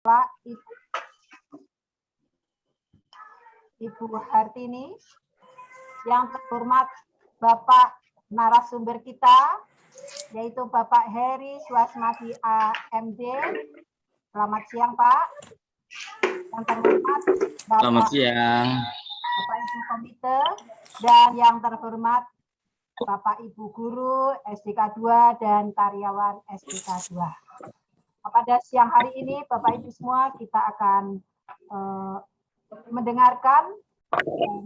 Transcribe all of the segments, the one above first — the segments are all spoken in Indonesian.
Bapak Ibu Hartini, yang terhormat Bapak narasumber kita, yaitu Bapak Heri Swasmadi AMD. Selamat siang, Pak. Yang terhormat Bapak, Selamat siang. Bapak Ibu Komite, dan yang terhormat Bapak Ibu Guru SDK 2 dan karyawan SDK 2. Pada siang hari ini, Bapak Ibu semua, kita akan mendengarkan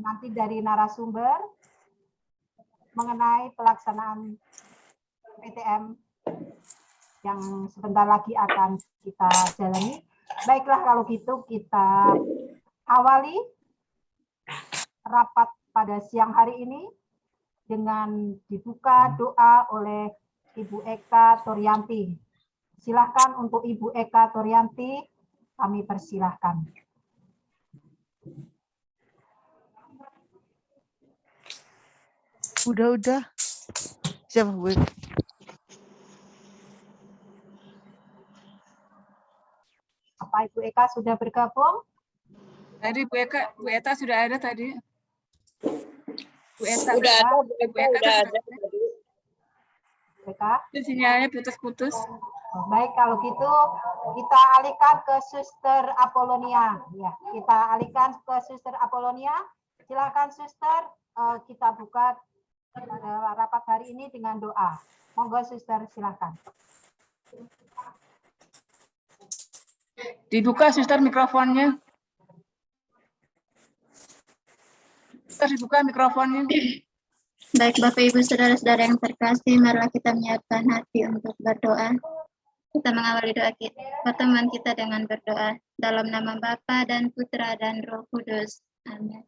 nanti dari narasumber mengenai pelaksanaan PTM yang sebentar lagi akan kita jalani. Baiklah, kalau gitu kita awali rapat pada siang hari ini dengan dibuka doa oleh Ibu Eka Toryanti. Silakan untuk Ibu Eka Toryanti, kami persilahkan. Udah. Siapa Bu? Apa Ibu Eka sudah bergabung? Tadi Bu Eta sudah ada tadi. Bu Eta Udah ada, Bu Bu Eta Eka udah sudah ada. Bu Eka? Sinyalnya putus-putus. Baik, kalau gitu kita alihkan ke Suster Apolonia. Ya, kita alihkan ke Suster Apolonia. Silakan Suster, kita buka rapat hari ini dengan doa. Monggo Suster, silakan. Dibuka Suster mikrofonnya. Suster dibuka mikrofonnya. Baik Bapak Ibu Saudara-saudara yang terkasih, marilah kita menyiapkan hati untuk berdoa. Kita mengawali doa kita, pertemuan kita dengan berdoa dalam nama Bapa dan Putra dan Roh Kudus. Amin.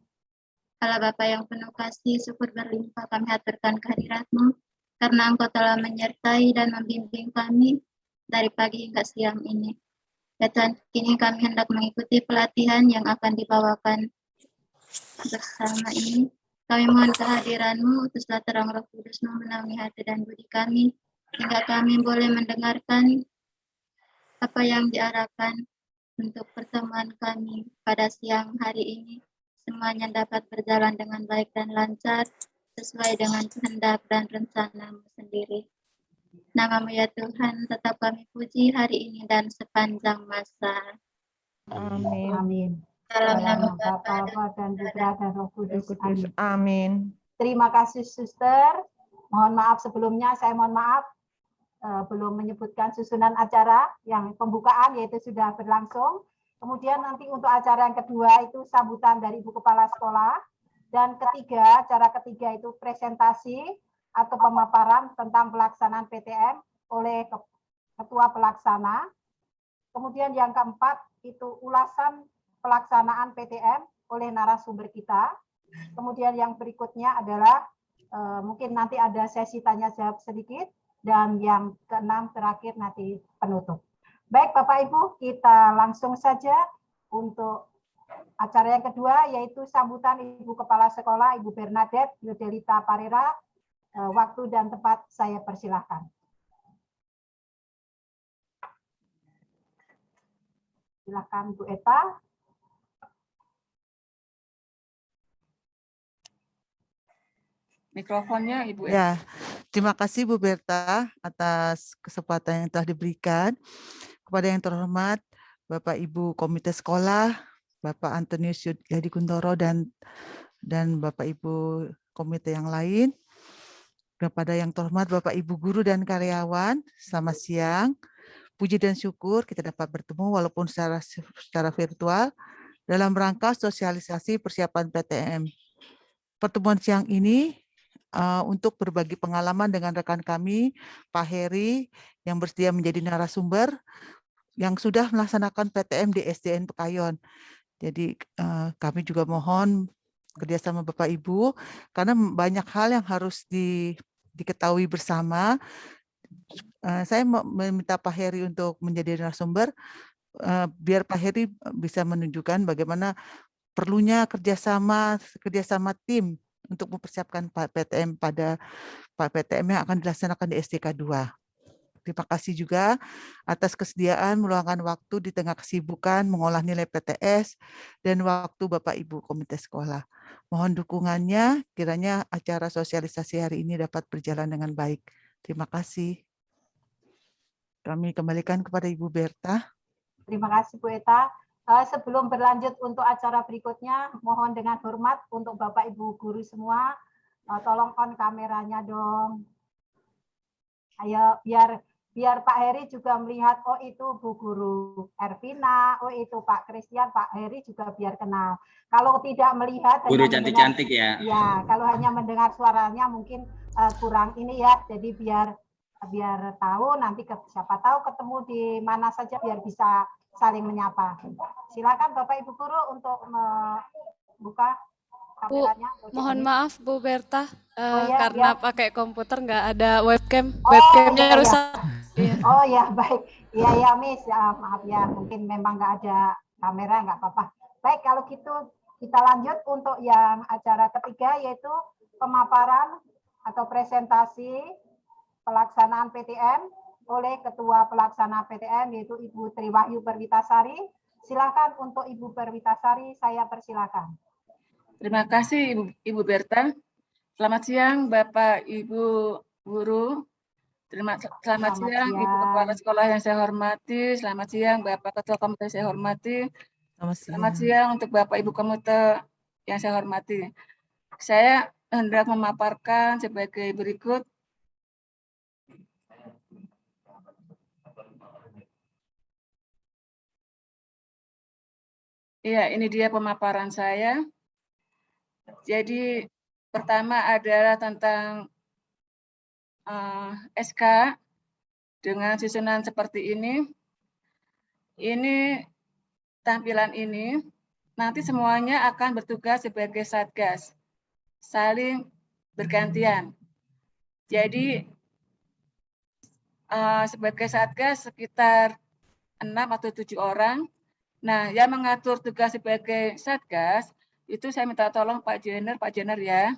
Allah Bapa yang penuh kasih, syukur berlimpah kami haturkan kehadirat-Mu karena Engkau telah menyertai dan membimbing kami dari pagi hingga siang ini. Ya Tuhan, kini kami hendak mengikuti pelatihan yang akan dibawakan bersama ini. Kami mohon kehadiran-Mu, utuslah terang Roh Kudus-Mu menaungi hati dan budi kami, hingga kami boleh mendengarkan apa yang diarahkan untuk pertemuan kami pada siang hari ini. Semuanya dapat berjalan dengan baik dan lancar, sesuai dengan kehendak dan rencana-Mu sendiri. Nama-Mu ya Tuhan, tetap kami puji hari ini dan sepanjang masa. Amin. Amin. Dalam nama Bapa Bapa dan Putra dan Roh Kudus. Amin. Amin. Terima kasih Suster. Mohon maaf sebelumnya, saya mohon maaf belum menyebutkan susunan acara yang pembukaan, yaitu sudah berlangsung. Kemudian nanti untuk acara yang kedua itu sambutan dari Ibu Kepala Sekolah. Dan ketiga, acara ketiga itu presentasi atau pemaparan tentang pelaksanaan PTM oleh Ketua Pelaksana. Kemudian yang keempat itu ulasan pelaksanaan PTM oleh narasumber kita. Kemudian yang berikutnya adalah mungkin nanti ada sesi tanya jawab sedikit. Dan yang keenam terakhir nanti penutup. Baik Bapak Ibu, kita langsung saja untuk acara yang kedua, yaitu sambutan Ibu Kepala Sekolah, Ibu Bernadette Yodelita Parera. Waktu dan tempat saya persilahkan. Silakan Bu Eta. Mikrofonnya Ibu Eta. Ya, terima kasih Bu Berta atas kesempatan yang telah diberikan. Kepada yang terhormat Bapak Ibu Komite Sekolah, Bapak Antonius Yadi Kuntoro dan Bapak Ibu Komite yang lain. Kepada yang terhormat Bapak Ibu Guru dan karyawan, selamat siang. Puji dan syukur kita dapat bertemu walaupun secara virtual dalam rangka sosialisasi persiapan PTM. Pertemuan siang ini untuk berbagi pengalaman dengan rekan kami, Pak Heri, yang bersedia menjadi narasumber, yang sudah melaksanakan PTM di SDN Pekayon. Jadi kami juga mohon kerjasama Bapak Ibu, karena banyak hal yang harus diketahui bersama. Saya meminta Pak Heri untuk menjadi narasumber, biar Pak Heri bisa menunjukkan bagaimana perlunya kerjasama tim untuk mempersiapkan PTM pada PTM yang akan dilaksanakan di SDK 2. Terima kasih juga atas kesediaan meluangkan waktu di tengah kesibukan mengolah nilai PTS dan waktu Bapak Ibu Komite Sekolah. Mohon dukungannya, kiranya acara sosialisasi hari ini dapat berjalan dengan baik. Terima kasih. Kami kembalikan kepada Ibu Berta. Terima kasih Bu Eta. Sebelum berlanjut untuk acara berikutnya, mohon dengan hormat untuk Bapak Ibu guru semua, tolong on kameranya dong. Ayo biar Pak Heri juga melihat, oh itu Bu Guru Ervina, oh itu Pak Christian, Pak Heri juga biar kenal. Kalau tidak melihat, Guru cantik-cantik ya. Ya, kalau hanya mendengar suaranya mungkin kurang ini ya. Jadi biar tahu nanti siapa tahu ketemu di mana saja biar bisa saling menyapa. Silakan Bapak Ibu Guru untuk membuka kameranya. Mohon maaf Bu Berta, ya, karena pakai komputer nggak ada webcam, webcamnya rusak. Iya. Oh ya baik, iya Miss, ya, maaf ya mungkin memang nggak ada kamera, nggak apa-apa. Baik kalau gitu kita lanjut untuk yang acara ketiga yaitu pemaparan atau presentasi pelaksanaan PTM oleh Ketua Pelaksana PTM yaitu Ibu Triwahyu Perwitasari. Silakan untuk Ibu Perwitasari, saya persilakan. Terima kasih Ibu Berta. Selamat siang Bapak Ibu Guru. Selamat siang Ibu Kepala Sekolah yang saya hormati. Selamat siang Bapak Ketua Komite saya hormati. Selamat siang untuk Bapak Ibu Komite yang saya hormati. Saya hendak memaparkan sebagai berikut. Iya, ini dia pemaparan saya. Jadi pertama adalah tentang SK dengan susunan seperti ini. Ini tampilan ini nanti semuanya akan bertugas sebagai satgas, saling bergantian. Jadi sebagai satgas sekitar 6 atau 7 orang. Nah, yang mengatur tugas sebagai satgas itu saya minta tolong Pak Jenner ya.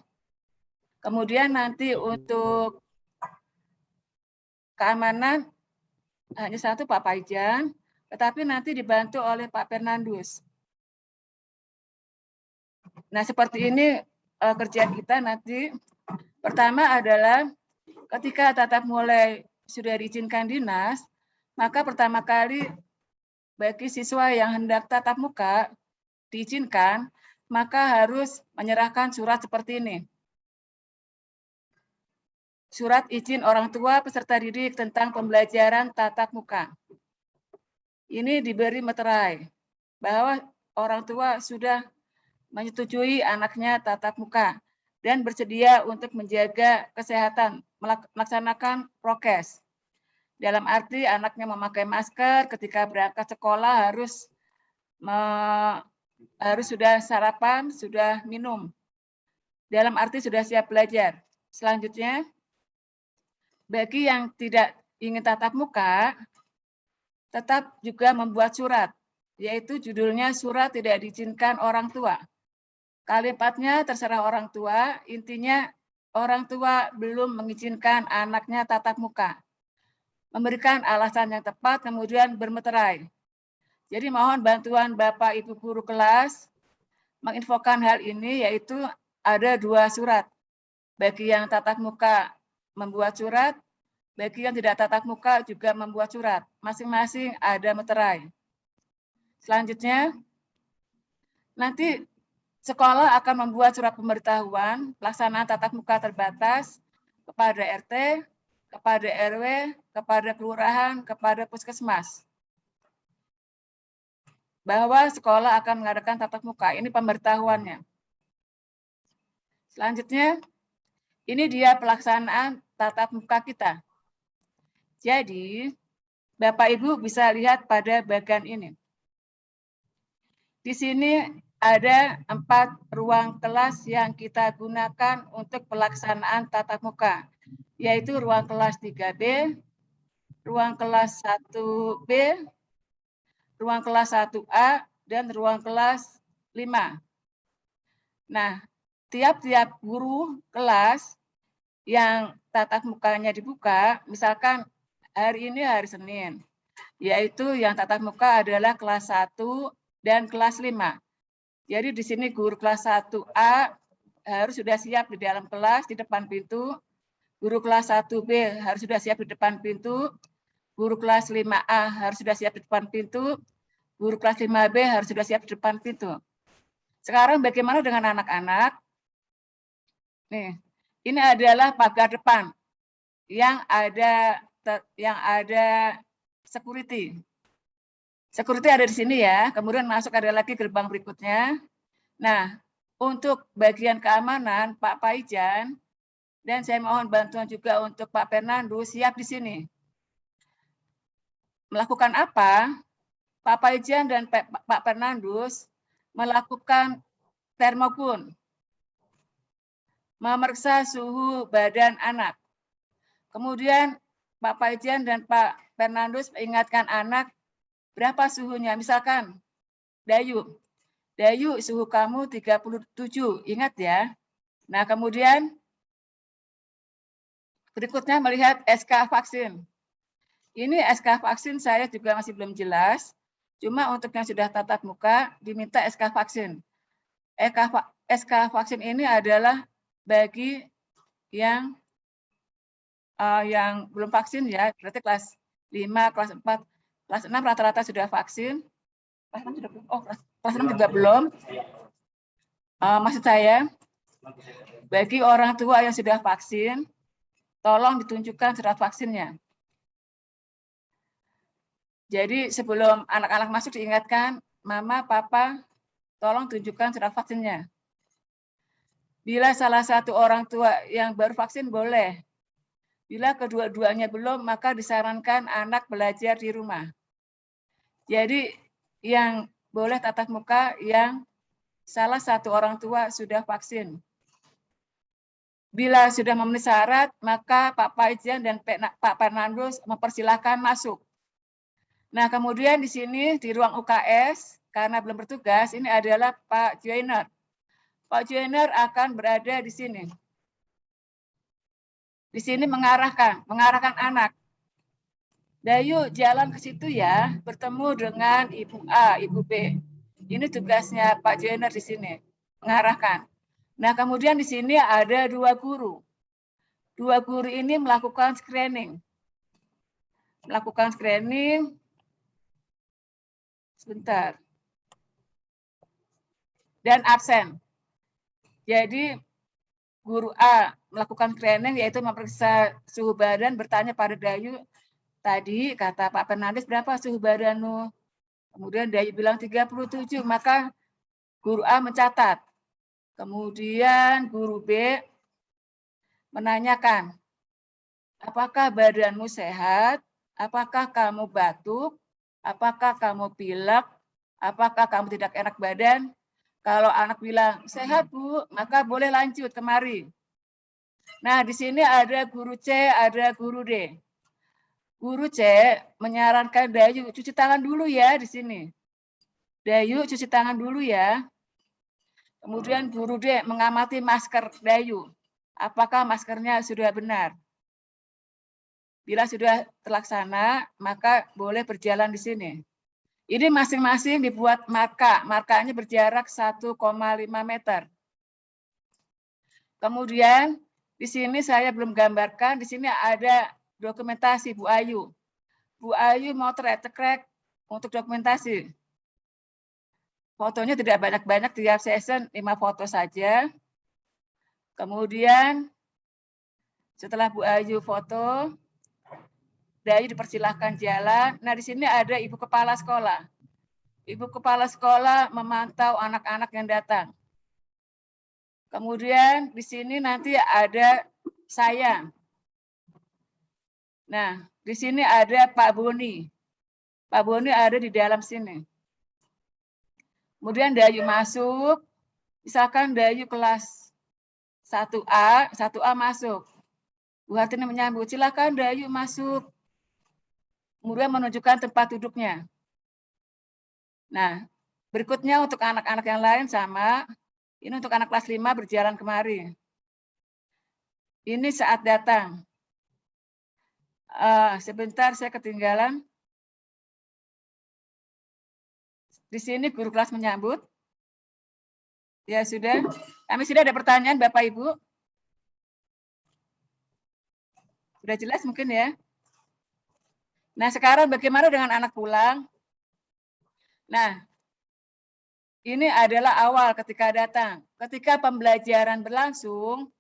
Kemudian nanti untuk keamanan hanya satu Pak Paijan, tetapi nanti dibantu oleh Pak Fernandus. Nah, seperti ini kerja kita nanti. Pertama adalah ketika tatap mulai sudah diizinkan dinas, maka pertama kali bagi siswa yang hendak tatap muka diizinkan, maka harus menyerahkan surat seperti ini. Surat izin orang tua peserta didik tentang pembelajaran tatap muka. Ini diberi meterai bahwa orang tua sudah menyetujui anaknya tatap muka dan bersedia untuk menjaga kesehatan, melaksanakan prokes. Dalam arti anaknya memakai masker, ketika berangkat sekolah harus sudah sarapan, sudah minum. Dalam arti sudah siap belajar. Selanjutnya, bagi yang tidak ingin tatap muka, tetap juga membuat surat, yaitu judulnya surat tidak diizinkan orang tua. Kalimatnya terserah orang tua, intinya orang tua belum mengizinkan anaknya tatap muka. Memberikan alasan yang tepat, kemudian bermeterai. Jadi mohon bantuan Bapak Ibu Guru kelas menginfokan hal ini, yaitu ada 2 surat. Bagi yang tatap muka membuat surat, bagi yang tidak tatap muka juga membuat surat. Masing-masing ada meterai. Selanjutnya, nanti sekolah akan membuat surat pemberitahuan pelaksanaan tatap muka terbatas kepada RT, kepada RW, kepada kelurahan, kepada puskesmas. Bahwa sekolah akan mengadakan tatap muka. Ini pemberitahuannya. Selanjutnya, ini dia pelaksanaan tatap muka kita. Jadi, Bapak Ibu bisa lihat pada bagian ini. Di sini ada 4 ruang kelas yang kita gunakan untuk pelaksanaan tatap muka, yaitu ruang kelas 3B, ruang kelas 1B, ruang kelas 1A, dan ruang kelas 5. Nah, tiap-tiap guru kelas yang tatap mukanya dibuka, misalkan hari ini hari Senin, yaitu yang tatap muka adalah kelas 1 dan kelas 5. Jadi di sini guru kelas 1A harus sudah siap di dalam kelas, di depan pintu. Guru kelas 1B harus sudah siap di depan pintu. Guru kelas 5A harus sudah siap di depan pintu. Guru kelas 5B harus sudah siap di depan pintu. Sekarang bagaimana dengan anak-anak? Nih, ini adalah pagar depan yang ada security. Security ada di sini ya, kemudian masuk ada lagi gerbang berikutnya. Nah, untuk bagian keamanan Pak Paijan, dan saya mohon bantuan juga untuk Pak Fernando siap di sini. Melakukan apa? Pak Paijan dan Pak Fernandus melakukan termogun, memeriksa suhu badan anak. Kemudian Pak Paijan dan Pak Fernandus mengingatkan anak berapa suhunya. Misalkan, Dayu, suhu kamu 37, ingat ya. Nah, kemudian berikutnya melihat SK vaksin. Ini SK vaksin saya juga masih belum jelas. Cuma untuk yang sudah tatap muka diminta SK vaksin. SK vaksin ini adalah bagi yang belum vaksin ya, berarti kelas 5, kelas 4, kelas 6 rata-rata sudah vaksin. Kelas 6 sudah belum. Oh, kelas 6 juga belum. Maksud saya, bagi orang tua yang sudah vaksin, tolong ditunjukkan surat vaksinnya. Jadi sebelum anak-anak masuk diingatkan, Mama, Papa, tolong tunjukkan surat vaksinnya. Bila salah satu orang tua yang baru vaksin boleh. Bila kedua-duanya belum, maka disarankan anak belajar di rumah. Jadi yang boleh tatap muka yang salah satu orang tua sudah vaksin. Bila sudah memenuhi syarat, maka Pak Paijan dan Pak Fernandus mempersilahkan masuk. Nah, kemudian di sini di ruang UKS, karena belum bertugas, ini adalah Pak Joiner. Pak Joiner akan berada di sini. Di sini mengarahkan anak. Dayu jalan ke situ ya, bertemu dengan Ibu A, Ibu B. Ini tugasnya Pak Joiner di sini, mengarahkan. Nah, kemudian di sini ada 2 guru. 2 guru ini melakukan screening. Sebentar. Dan absen. Jadi guru A melakukan screening, yaitu memeriksa suhu badan, bertanya pada Dayu, tadi kata Pak Fernandus berapa suhu badanmu? Kemudian Dayu bilang 37, maka guru A mencatat. Kemudian guru B menanyakan, apakah badanmu sehat? Apakah kamu batuk? Apakah kamu pilek? Apakah kamu tidak enak badan? Kalau anak bilang, sehat Bu, maka boleh lanjut kemari. Nah, di sini ada guru C, ada guru D. Guru C menyarankan Dayu cuci tangan dulu ya di sini. Dayu cuci tangan dulu ya. Kemudian guru D mengamati masker Dayu. Apakah maskernya sudah benar? Bila sudah terlaksana, maka boleh berjalan di sini. Ini masing-masing dibuat marka. Markanya berjarak 1,5 meter. Kemudian di sini saya belum gambarkan, di sini ada dokumentasi Bu Ayu. Bu Ayu mau cekrek untuk dokumentasi. Fotonya tidak banyak-banyak, tiap session 5 foto saja. Kemudian setelah Bu Ayu foto, Dayu dipersilahkan jalan. Nah, di sini ada Ibu Kepala Sekolah. Ibu Kepala Sekolah memantau anak-anak yang datang. Kemudian di sini nanti ada saya. Nah, di sini ada Pak Boni. Pak Boni ada di dalam sini. Kemudian Dayu masuk. Misalkan Dayu kelas 1A masuk. Bu Hartini menyambut, silakan Dayu masuk. Kemudian menunjukkan tempat duduknya. Nah, berikutnya untuk anak-anak yang lain sama. Ini untuk anak kelas 5 berjalan kemari. Ini saat datang. Sebentar, saya ketinggalan. Di sini guru kelas menyambut. Ya sudah. Kami sudah ada pertanyaan Bapak Ibu. Sudah jelas mungkin ya. Nah, sekarang bagaimana dengan anak pulang? Nah, ini adalah awal ketika datang. Ketika pembelajaran berlangsung,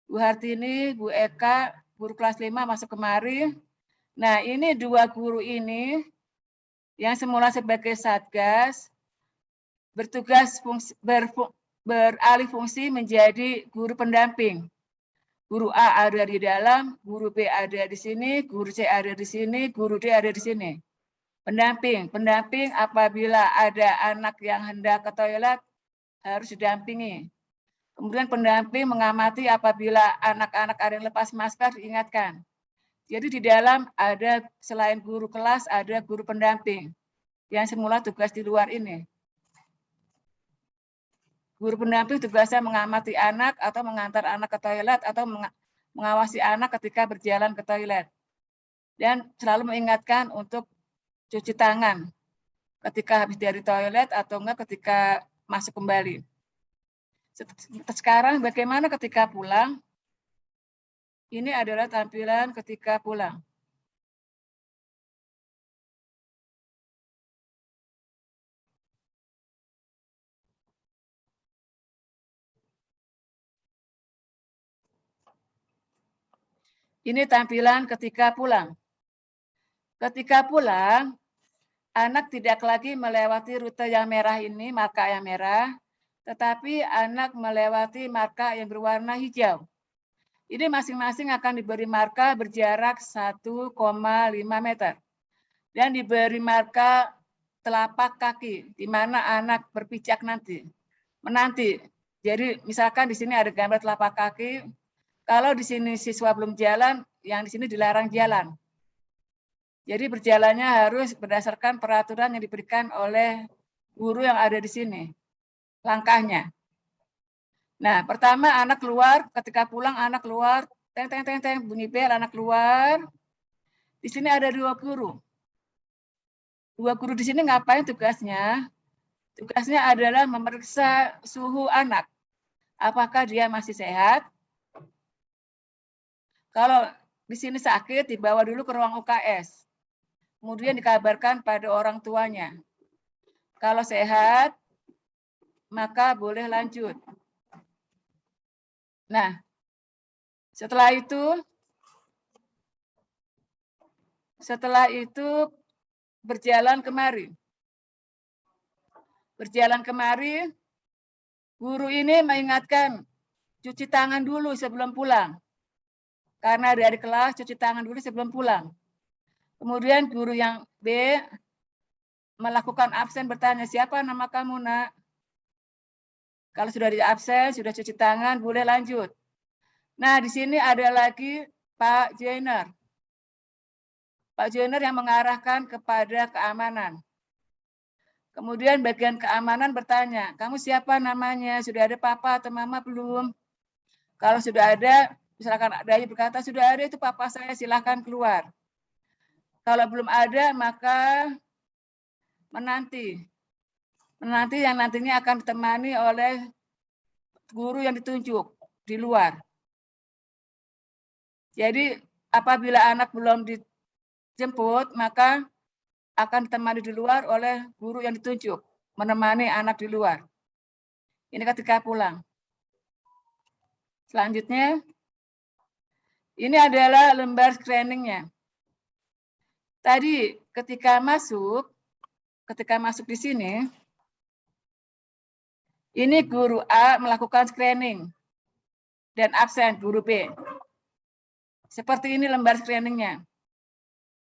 Bu Hartini, Bu Eka, guru kelas 5 masuk kemari. Nah, ini dua guru ini yang semula sebagai satgas bertugas beralih fungsi menjadi guru pendamping. Guru A ada di dalam, guru B ada di sini, guru C ada di sini, guru D ada di sini. Pendamping apabila ada anak yang hendak ke toilet harus didampingi. Kemudian pendamping mengamati apabila anak-anak ada yang lepas masker diingatkan. Jadi di dalam ada selain guru kelas ada guru pendamping yang semula tugas di luar ini. Guru pendamping tugasnya mengamati anak atau mengantar anak ke toilet atau mengawasi anak ketika berjalan ke toilet. Dan selalu mengingatkan untuk cuci tangan ketika habis dari toilet atau enggak ketika masuk kembali. Sekarang bagaimana ketika pulang? Ini adalah tampilan ketika pulang. Ini tampilan ketika pulang. Ketika pulang, anak tidak lagi melewati rute yang merah ini, marka yang merah, tetapi anak melewati marka yang berwarna hijau. Ini masing-masing akan diberi marka berjarak 1,5 meter. Dan diberi marka telapak kaki, di mana anak berpijak nanti. Menanti. Jadi misalkan di sini ada gambar telapak kaki, kalau di sini siswa belum jalan, yang di sini dilarang jalan. Jadi berjalannya harus berdasarkan peraturan yang diberikan oleh guru yang ada di sini. Langkahnya. Nah, pertama anak keluar, ketika pulang anak keluar, teng teng teng teng bunyi bel, anak keluar. Di sini ada dua guru. Dua guru di sini ngapain tugasnya? Tugasnya adalah memeriksa suhu anak. Apakah dia masih sehat? Kalau di sini sakit, dibawa dulu ke ruang UKS. Kemudian dikabarkan pada orang tuanya. Kalau sehat, maka boleh lanjut. Nah, setelah itu berjalan kemari. Berjalan kemari, guru ini mengingatkan cuci tangan dulu sebelum pulang. Karena dari kelas cuci tangan dulu sebelum pulang. Kemudian guru yang B melakukan absen bertanya, siapa nama kamu nak? Kalau sudah di absen, sudah cuci tangan, boleh lanjut. Nah, di sini ada lagi Pak Jenner. Pak Jenner yang mengarahkan kepada keamanan. Kemudian bagian keamanan bertanya, kamu siapa namanya? Sudah ada papa atau mama belum? Kalau sudah ada, misalkan ada yang berkata, sudah ada itu papa saya, silahkan keluar. Kalau belum ada, maka menanti. Menanti yang nantinya akan ditemani oleh guru yang ditunjuk di luar. Jadi apabila anak belum dijemput, maka akan ditemani di luar oleh guru yang ditunjuk, menemani anak di luar. Ini ketika pulang. Selanjutnya, ini adalah lembar screening-nya. Tadi ketika masuk di sini, ini guru A melakukan screening dan absen guru B. Seperti ini lembar screening-nya.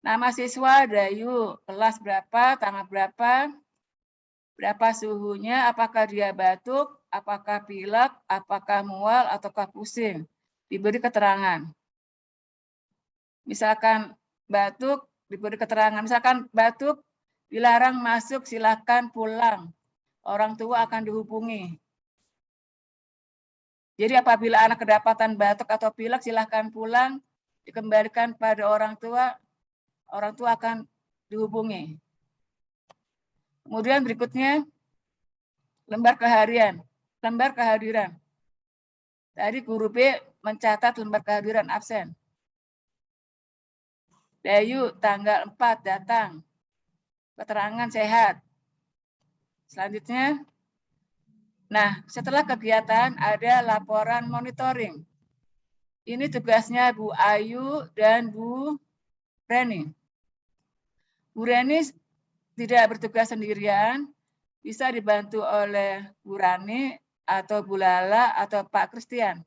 Nama siswa, Dayu, kelas berapa, tanggal berapa suhunya, apakah dia batuk, apakah pilek, apakah mual, ataukah pusing. Diberi keterangan. Misalkan batuk, diberi keterangan. Misalkan batuk, dilarang masuk, silakan pulang. Orang tua akan dihubungi. Jadi apabila anak kedapatan batuk atau pilek, silakan pulang. dikembalikan pada orang tua akan dihubungi. Kemudian berikutnya, lembar kehadiran. Tadi guru B mencatat lembar kehadiran absen. Dayu tanggal 4 datang. Keterangan sehat. Selanjutnya, nah setelah kegiatan ada laporan monitoring. Ini tugasnya Bu Ayu dan Bu Reni. Bu Reni tidak bertugas sendirian, bisa dibantu oleh Bu Rani atau Bu Lala atau Pak Christian.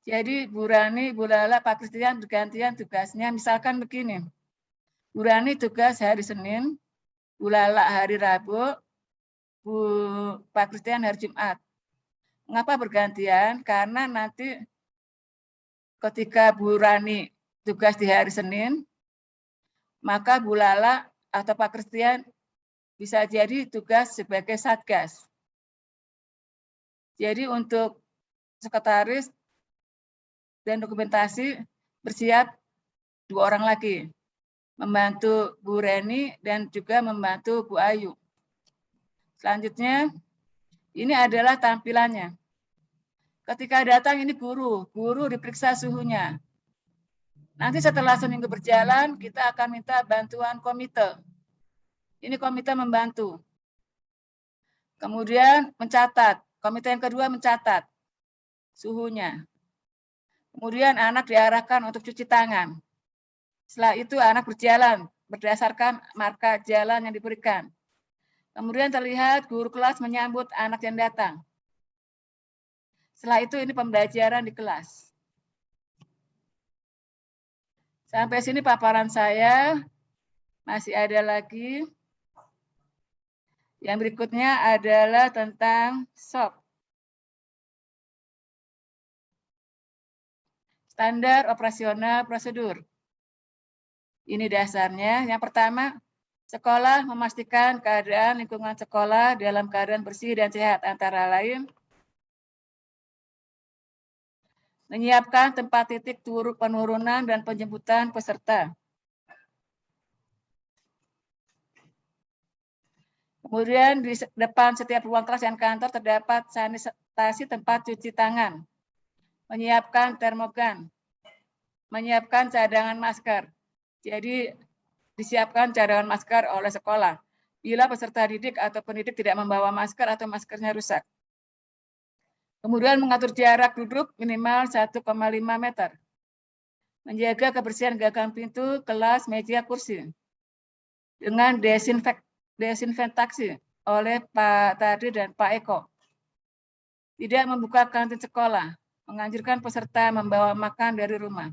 Jadi Bu Rani, Bu Lala, Pak Christian bergantian tugasnya. Misalkan begini, Bu Rani tugas hari Senin, Bu Lala hari Rabu, Pak Christian hari Jumat. Mengapa bergantian? Karena nanti ketika Bu Rani tugas di hari Senin, maka Bu Lala atau Pak Christian bisa jadi tugas sebagai satgas. Jadi untuk sekretaris dan dokumentasi bersiap 2 orang lagi, membantu Bu Reni dan juga membantu Bu Ayu. Selanjutnya, ini adalah tampilannya. Ketika datang ini guru diperiksa suhunya. Nanti setelah seminggu berjalan, kita akan minta bantuan komite. Ini komite membantu. Kemudian mencatat, komite yang kedua mencatat suhunya. Kemudian anak diarahkan untuk cuci tangan. Setelah itu anak berjalan berdasarkan marka jalan yang diberikan. Kemudian terlihat guru kelas menyambut anak yang datang. Setelah itu ini pembelajaran di kelas. Sampai sini paparan saya. Masih ada lagi. Yang berikutnya adalah tentang SOP. Standar operasional prosedur. Ini dasarnya. Yang pertama, sekolah memastikan keadaan lingkungan sekolah dalam keadaan bersih dan sehat, antara lain menyiapkan tempat titik penurunan dan penjemputan peserta. Kemudian di depan setiap ruang kelas dan kantor terdapat sanitasi tempat cuci tangan, menyiapkan termogan, menyiapkan cadangan masker. Jadi disiapkan cadangan masker oleh sekolah. Bila peserta didik atau pendidik tidak membawa masker atau maskernya rusak. Kemudian mengatur jarak duduk minimal 1,5 meter. Menjaga kebersihan gagang pintu, kelas, meja, kursi. Dengan desinfektasi oleh Pak Tardi dan Pak Eko. Tidak membuka kantin sekolah. Menganjurkan peserta membawa makan dari rumah.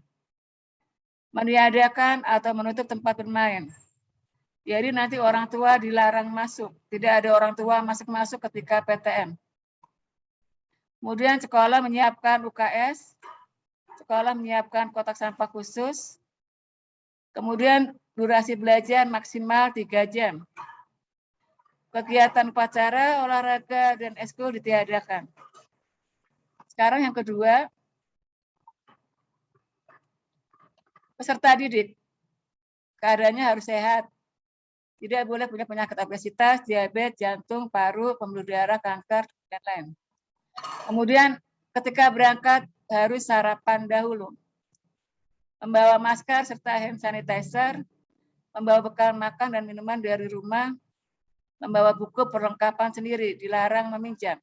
Meniadakan atau menutup tempat bermain. Jadi nanti orang tua dilarang masuk. Tidak ada orang tua masuk-masuk ketika PTM. Kemudian sekolah menyiapkan UKS, sekolah menyiapkan kotak sampah khusus, kemudian durasi belajar maksimal 3 jam. Kegiatan upacara, olahraga, dan ekskul ditiadakan. Sekarang yang kedua, peserta didik. Keadaannya harus sehat. Tidak boleh punya penyakit obesitas, diabetes, jantung, paru, pembuluh darah, kanker, dan lain. Kemudian ketika berangkat harus sarapan dahulu. Membawa masker serta hand sanitizer, membawa bekal makan dan minuman dari rumah, membawa buku perlengkapan sendiri, dilarang meminjam.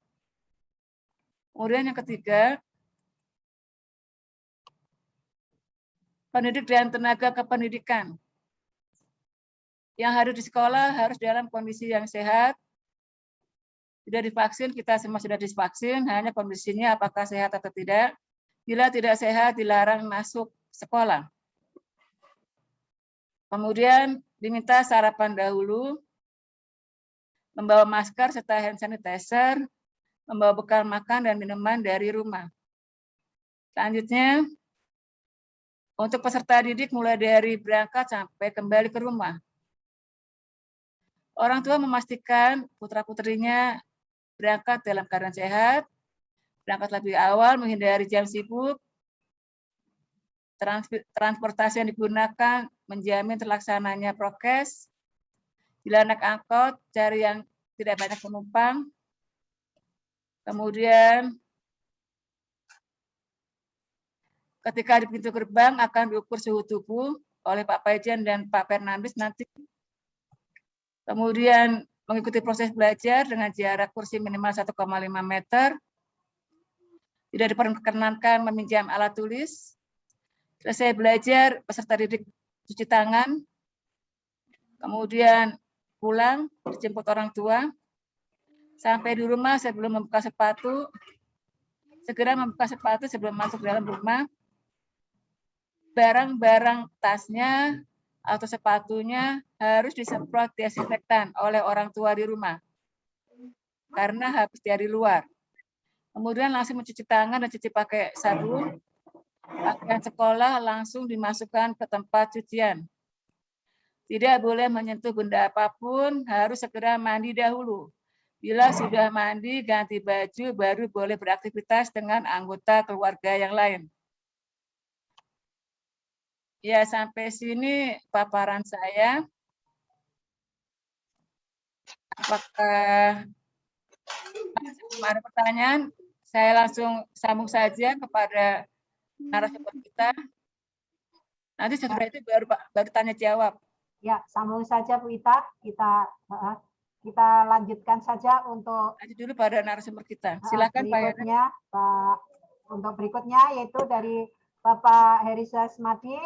Kemudian yang ketiga, pendidik dan tenaga kependidikan. Yang hadir di sekolah harus dalam kondisi yang sehat. Sudah divaksin, kita semua sudah divaksin, hanya kondisinya apakah sehat atau tidak. Bila tidak sehat, dilarang masuk sekolah. Kemudian diminta sarapan dahulu, membawa masker serta hand sanitizer, membawa bekal makan dan minuman dari rumah. Selanjutnya, untuk peserta didik mulai dari berangkat sampai kembali ke rumah. Orang tua memastikan putra-putrinya berangkat dalam keadaan sehat, berangkat lebih awal, menghindari jam sibuk, transportasi yang digunakan menjamin terlaksananya prokes. Bila naik angkot, cari yang tidak banyak penumpang. Kemudian ketika di pintu gerbang akan diukur suhu tubuh oleh Pak Paijen dan Pak Fernandes nanti. Kemudian mengikuti proses belajar dengan jarak kursi minimal 1,5 meter. Tidak diperkenankan meminjam alat tulis. Selesai belajar, peserta didik cuci tangan. Kemudian pulang, dijemput orang tua. Sampai di rumah sebelum membuka sepatu, segera membuka sepatu sebelum masuk dalam rumah. Barang-barang tasnya atau sepatunya harus disemprot desinfektan oleh orang tua di rumah karena habis dari luar. Kemudian langsung mencuci tangan dan cuci pakai sabun. Pakaian sekolah langsung dimasukkan ke tempat cucian. Tidak boleh menyentuh benda apapun, harus segera mandi dahulu. Bila sudah mandi, ganti baju, baru boleh beraktivitas dengan anggota keluarga yang lain. Ya, sampai sini paparan saya. Apakah ada pertanyaan? Saya langsung sambung saja kepada narasumber kita. Nanti setelah itu baru tanya jawab. Ya, sambung saja Bu Ita. Kita lanjutkan saja untuk Lanjut dulu pada narasumber kita. Silakan Pak Yana. berikutnya, untuk berikutnya yaitu dari Bapak Heri Sasmadi.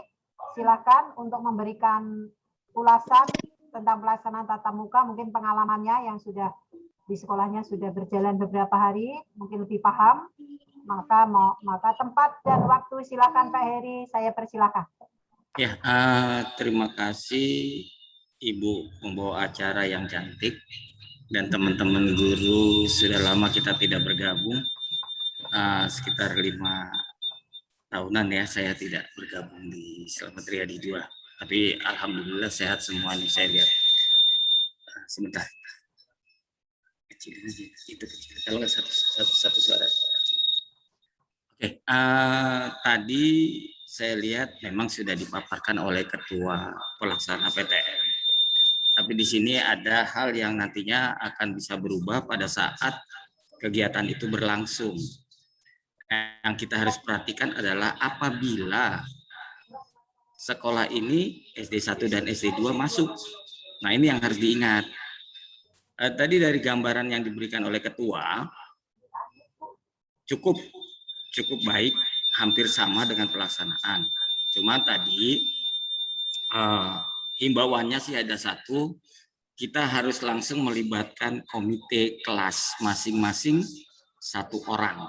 Silakan untuk memberikan ulasan tentang pelaksanaan tatap muka, mungkin pengalamannya yang sudah di sekolahnya sudah berjalan beberapa hari, mungkin lebih paham. Maka tempat dan waktu silakan Pak Heri, saya persilakan. Ya, terima kasih Ibu pembawa acara yang cantik dan teman-teman guru. Sudah lama kita tidak bergabung, sekitar 5 tahunan ya saya tidak bergabung di Selamat Riyadi 2. Tapi alhamdulillah sehat semuanya. Saya lihat sebentar. Kecilin aja, itu kecil. Kalau nggak satu suara. Oke, tadi saya lihat memang sudah dipaparkan oleh Ketua Pelaksana PTM. Tapi di sini ada hal yang nantinya akan bisa berubah pada saat kegiatan itu berlangsung. Yang kita harus perhatikan adalah apabila sekolah ini SD 1 dan SD 2 masuk. Nah, ini yang harus diingat. Tadi dari gambaran yang diberikan oleh Ketua, cukup baik, hampir sama dengan pelaksanaan. Cuma tadi himbauannya sih ada satu, kita harus langsung melibatkan komite kelas masing-masing 1 orang.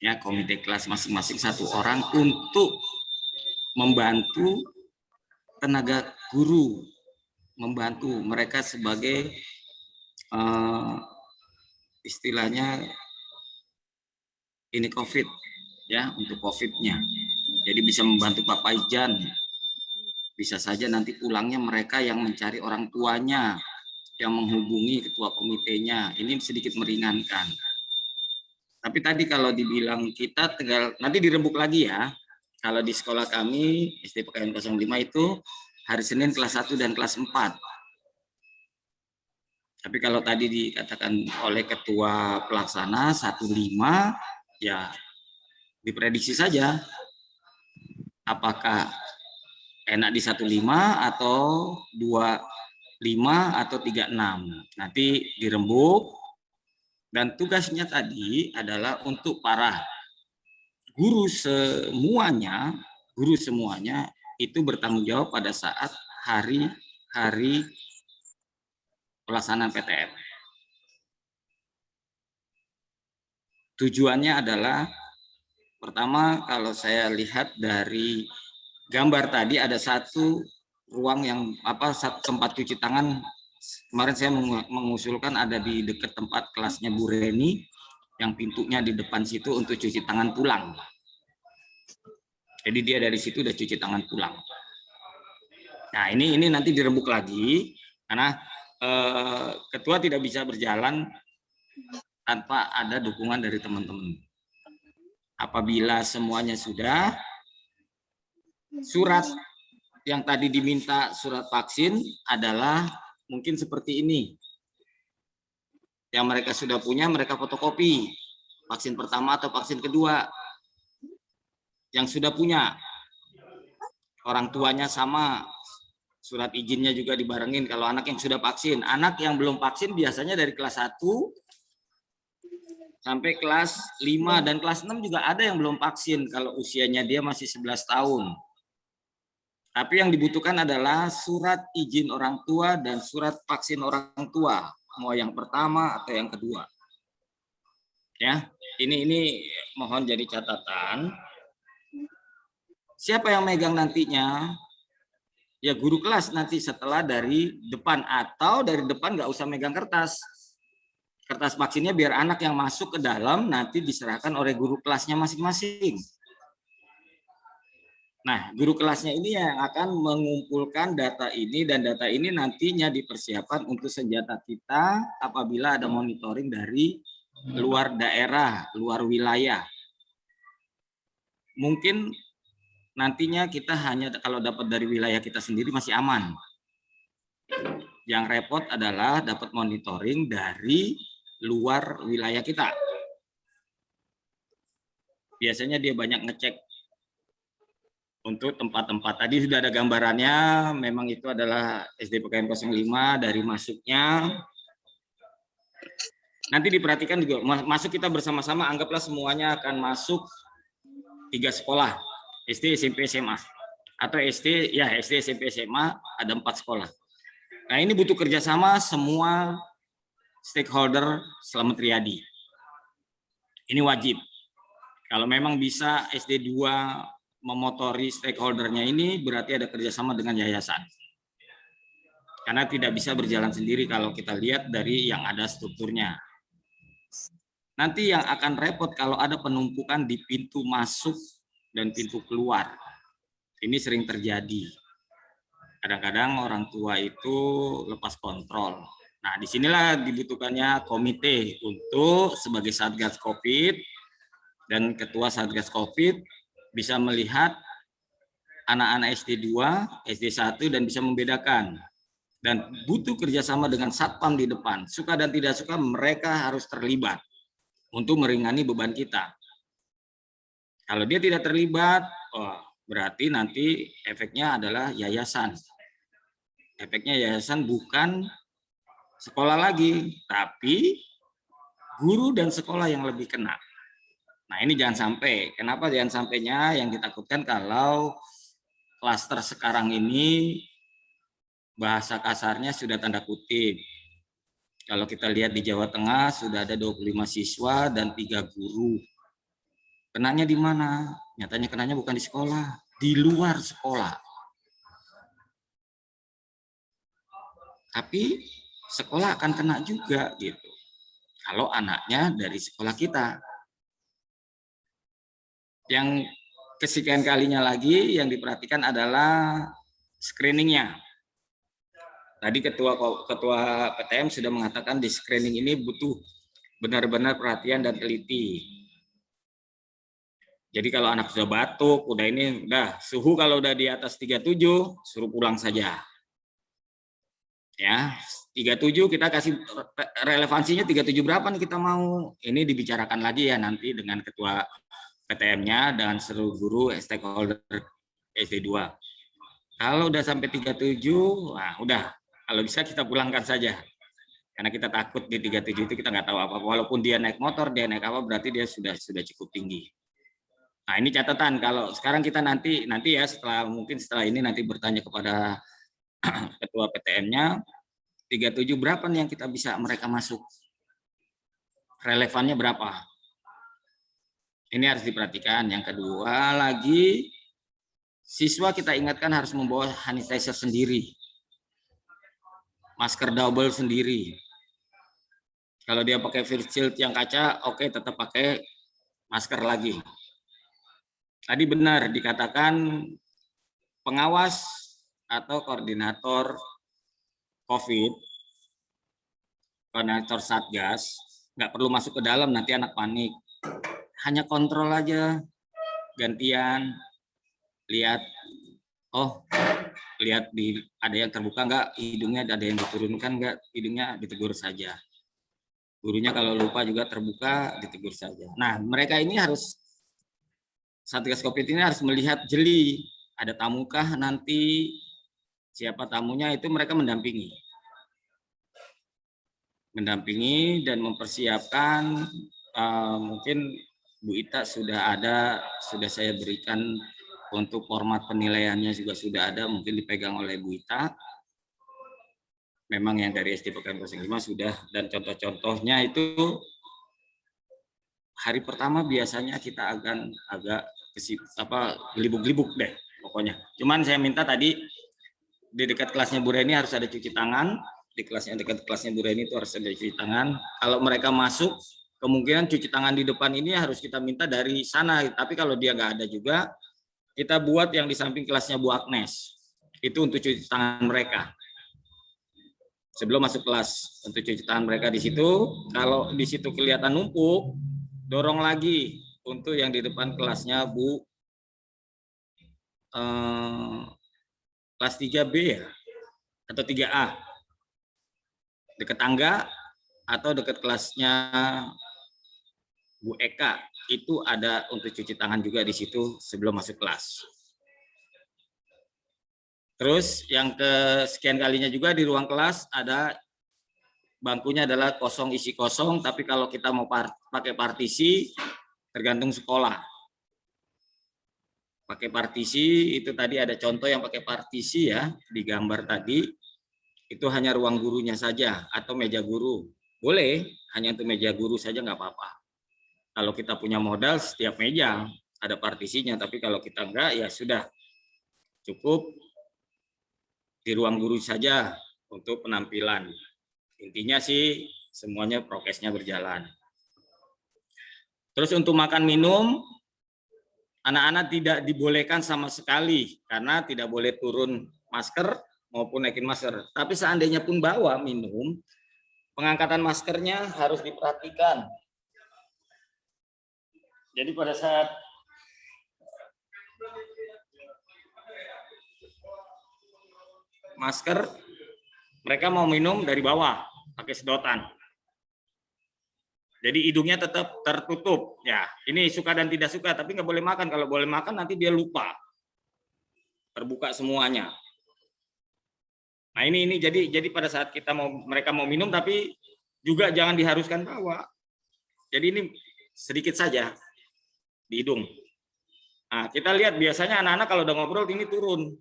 Ya, komite kelas masing-masing 1 orang untuk membantu tenaga guru, membantu mereka sebagai istilahnya ini COVID ya, untuk COVID-nya. Jadi bisa membantu Pak Paijan. Bisa saja nanti pulangnya mereka yang mencari orang tuanya, yang menghubungi ketua komitenya. Ini sedikit meringankan. Tapi tadi kalau dibilang kita tinggal nanti dirembuk lagi ya. Kalau di sekolah kami SD PKN 05 itu hari Senin kelas 1 dan kelas 4. Tapi kalau tadi dikatakan oleh ketua pelaksana 15 ya diprediksi saja apakah enak di 15 atau 25 atau 36. Nanti dirembuk. Dan tugasnya tadi adalah untuk para guru semuanya itu bertanggung jawab pada saat hari pelaksanaan PTM. Tujuannya adalah pertama, kalau saya lihat dari gambar tadi ada satu ruang yang tempat cuci tangan. Kemarin saya mengusulkan ada di dekat tempat kelasnya Bu Reni, yang pintunya di depan situ untuk cuci tangan pulang. Jadi dia dari situ udah cuci tangan pulang. Nah ini nanti dirembuk lagi karena ketua tidak bisa berjalan tanpa ada dukungan dari teman-teman. Apabila semuanya sudah, Surat yang tadi diminta surat vaksin adalah mungkin seperti ini. Yang mereka sudah punya, mereka fotokopi. Vaksin pertama atau vaksin kedua. Yang sudah punya. Orang tuanya sama. Surat izinnya juga dibarengin kalau anak yang sudah vaksin. Anak yang belum vaksin biasanya dari kelas 1 sampai kelas 5 dan kelas 6 juga ada yang belum vaksin kalau usianya dia masih 11 tahun. Tapi yang dibutuhkan adalah surat izin orang tua dan surat vaksin orang tua, mau yang pertama atau yang kedua. Ya, ini mohon jadi catatan. Siapa yang megang nantinya? Ya guru kelas nanti setelah dari depan, atau dari depan nggak usah megang kertas. Kertas vaksinnya biar anak yang masuk ke dalam nanti diserahkan oleh guru kelasnya masing-masing. Nah, guru kelasnya ini yang akan mengumpulkan data ini, dan data ini nantinya dipersiapkan untuk senjata kita apabila ada monitoring dari luar daerah, luar wilayah. Mungkin nantinya kita hanya kalau dapat dari wilayah kita sendiri masih aman. Yang repot adalah dapat monitoring dari luar wilayah kita. Biasanya dia banyak ngecek untuk tempat-tempat. Tadi sudah ada gambarannya, memang itu adalah SD PKN 05 dari masuknya. Nanti diperhatikan juga, masuk kita bersama-sama, anggaplah semuanya akan masuk 3 sekolah, SD, SMP, SMA. Atau SD, SMP, SMA, ada 4 sekolah. Nah ini butuh kerjasama semua stakeholder Slamet Riyadi. Ini wajib. Kalau memang bisa SD 2 memotori stakeholdernya ini, berarti ada kerjasama dengan yayasan. Karena tidak bisa berjalan sendiri kalau kita lihat dari yang ada strukturnya. Nanti yang akan repot kalau ada penumpukan di pintu masuk dan pintu keluar. Ini sering terjadi. Kadang-kadang orang tua itu lepas kontrol. Nah, disinilah dibutuhkannya komite untuk sebagai Satgas COVID dan Ketua Satgas COVID bisa melihat anak-anak SD 2, SD 1 dan bisa membedakan. Dan butuh kerjasama dengan Satpam di depan. Suka dan tidak suka mereka harus terlibat untuk meringani beban kita. Kalau dia tidak terlibat, berarti nanti efeknya adalah yayasan. Efeknya yayasan bukan sekolah lagi, tapi guru dan sekolah yang lebih kena. Nah ini jangan sampai. Kenapa jangan sampainya? Yang ditakutkan kalau klaster sekarang ini bahasa kasarnya sudah tanda kutip. Kalau kita lihat di Jawa Tengah sudah ada 25 siswa dan 3 guru. Kenanya di mana? Nyatanya kenanya bukan di sekolah, di luar sekolah. Tapi sekolah akan kena juga gitu. Kalau anaknya dari sekolah kita. Yang kesekian kalinya lagi yang diperhatikan adalah screeningnya. Tadi ketua PTM sudah mengatakan di screening ini butuh benar-benar perhatian dan teliti. Jadi kalau anak sudah batuk, udah suhu kalau udah di atas 37, suruh pulang saja. Ya, 37 kita kasih relevansinya 37 berapa nih kita mau. Ini dibicarakan lagi ya nanti dengan ketua PTM-nya dan seluruh guru stakeholder SD 2. Kalau udah sampai 37, nah udah, kalau bisa kita pulangkan saja. Karena kita takut di 37 itu kita nggak tahu apa-apa. Walaupun dia naik motor, dia naik apa, berarti dia sudah cukup tinggi. Nah ini catatan, kalau sekarang kita nanti ya mungkin setelah ini nanti bertanya kepada ketua PTM-nya, 37 berapa nih yang kita bisa mereka masuk? Relevannya berapa? Ini harus diperhatikan. Yang kedua lagi, siswa kita ingatkan harus membawa hand sanitizer sendiri. Masker double sendiri. Kalau dia pakai face shield yang kaca, oke, tetap pakai masker lagi. Tadi benar dikatakan pengawas atau koordinator COVID, koordinator Satgas, nggak perlu masuk ke dalam, nanti anak panik. Hanya kontrol aja, gantian, lihat oh lihat ada yang terbuka nggak hidungnya, ada yang diturunkan nggak hidungnya, ditegur saja. Gurunya kalau lupa juga terbuka, ditegur saja. Nah, mereka ini harus, Satgas Covid ini harus melihat jeli, ada tamukah nanti, siapa tamunya, itu mereka mendampingi dan mempersiapkan. Mungkin Bu Ita sudah saya berikan untuk format penilaiannya juga sudah ada, mungkin dipegang oleh Bu Ita. Memang yang dari SD Pekan 05 sudah, dan contoh-contohnya itu hari pertama biasanya kita agak gelibuk-gelibuk deh pokoknya. Cuman saya minta tadi di dekat kelasnya Bu Reni harus ada cuci tangan, di dekat kelasnya Bu Reni itu harus ada cuci tangan. Kalau mereka masuk, kemungkinan cuci tangan di depan ini harus kita minta dari sana. Tapi kalau dia nggak ada juga, kita buat yang di samping kelasnya Bu Agnes. Itu untuk cuci tangan mereka. Sebelum masuk kelas, untuk cuci tangan mereka di situ. Kalau di situ kelihatan numpuk, dorong lagi untuk yang di depan kelasnya Bu kelas 3B ya, atau 3A, dekat tangga atau dekat kelasnya Bu Eka, itu ada untuk cuci tangan juga di situ sebelum masuk kelas. Terus yang kesekian kalinya juga di ruang kelas ada bangkunya adalah kosong isi kosong, tapi kalau kita mau pakai partisi tergantung sekolah. Pakai partisi itu tadi ada contoh yang pakai partisi ya, di gambar tadi itu hanya ruang gurunya saja atau meja guru. Boleh, hanya untuk meja guru saja nggak apa-apa. Kalau kita punya modal setiap meja ada partisinya, tapi kalau kita enggak ya sudah cukup di ruang guru saja untuk penampilan. Intinya sih semuanya prokesnya berjalan. Terus untuk makan minum, anak-anak tidak dibolehkan sama sekali karena tidak boleh turun masker maupun naikin masker. Tapi seandainya pun bawa minum, pengangkatan maskernya harus diperhatikan. Jadi pada saat masker, mereka mau minum dari bawah pakai sedotan. Jadi hidungnya tetap tertutup. Ya, ini suka dan tidak suka, tapi nggak boleh makan. Kalau boleh makan nanti dia lupa. Terbuka semuanya. Nah ini jadi pada saat mereka mau minum, tapi juga jangan diharuskan bawa. Jadi ini sedikit saja di hidung. Nah, kita lihat biasanya anak-anak kalau udah ngobrol ini turun.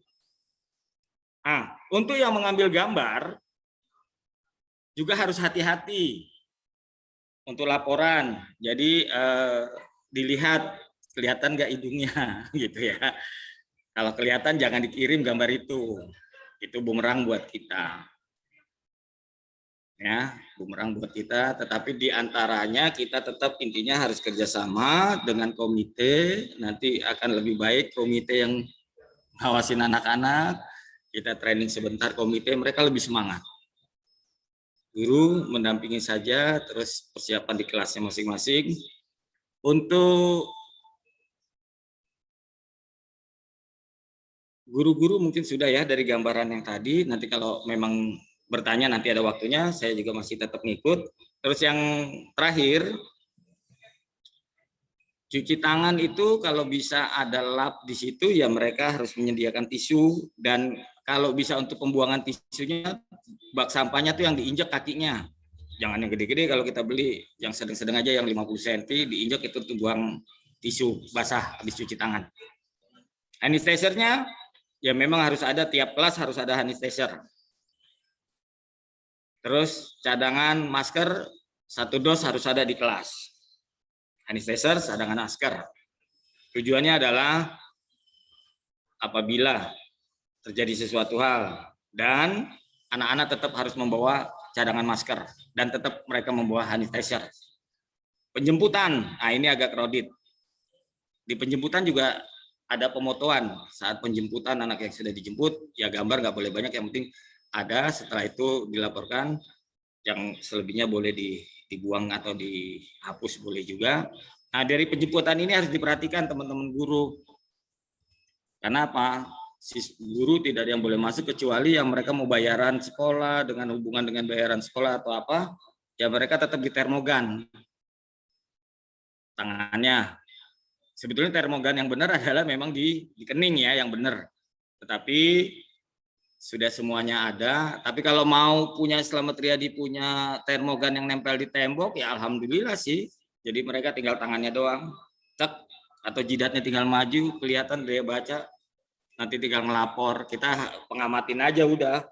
Nah, untuk yang mengambil gambar juga harus hati-hati. Untuk laporan, jadi dilihat kelihatan nggak hidungnya, gitu ya. Kalau kelihatan jangan dikirim gambar itu bumerang buat kita, ya, bumerang buat kita. Tetapi diantaranya kita tetap intinya harus kerjasama dengan komite. Nanti akan lebih baik komite yang ngawasin anak-anak. Kita training sebentar komite, mereka lebih semangat. Guru mendampingi saja, terus persiapan di kelasnya masing-masing. Untuk guru-guru mungkin sudah ya dari gambaran yang tadi. Nanti kalau memang bertanya nanti ada waktunya, saya juga masih tetap ngikut. Terus yang terakhir, cuci tangan itu kalau bisa ada lap di situ ya mereka harus menyediakan tisu, dan kalau bisa untuk pembuangan tisunya bak sampahnya tuh yang diinjak kakinya. Jangan yang gede-gede, kalau kita beli yang sedang-sedang aja yang 50 cm diinjak itu tuh buang tisu basah habis cuci tangan. Hand sanitizer-nya ya memang harus ada, tiap kelas harus ada hand sanitizer. Terus cadangan masker 1 dos harus ada di kelas. Hand sanitizer, cadangan masker. Tujuannya adalah apabila terjadi sesuatu hal dan anak-anak tetap harus membawa cadangan masker dan tetap mereka membawa hand sanitizer. Penjemputan, nah ini agak crowded. Di penjemputan juga ada pemotoan. Saat penjemputan anak yang sudah dijemput, ya gambar nggak boleh banyak, yang penting ada. Setelah itu dilaporkan, yang selebihnya boleh dibuang atau dihapus boleh juga. Nah dari penjemputan ini harus diperhatikan teman-teman guru. Karena apa? guru tidak ada yang boleh masuk kecuali yang mereka mau bayaran sekolah dengan hubungan dengan bayaran sekolah atau apa, ya mereka tetap di termogan tangannya. Sebetulnya termogan yang benar adalah memang di kening ya, yang benar. Tetapi sudah semuanya ada. Tapi kalau mau punya Slamet Riyadi punya termogan yang nempel di tembok, ya alhamdulillah sih. Jadi mereka tinggal tangannya doang, tek, atau jidatnya tinggal maju, kelihatan dia baca, nanti tinggal ngelapor. Kita pengamatin aja udah.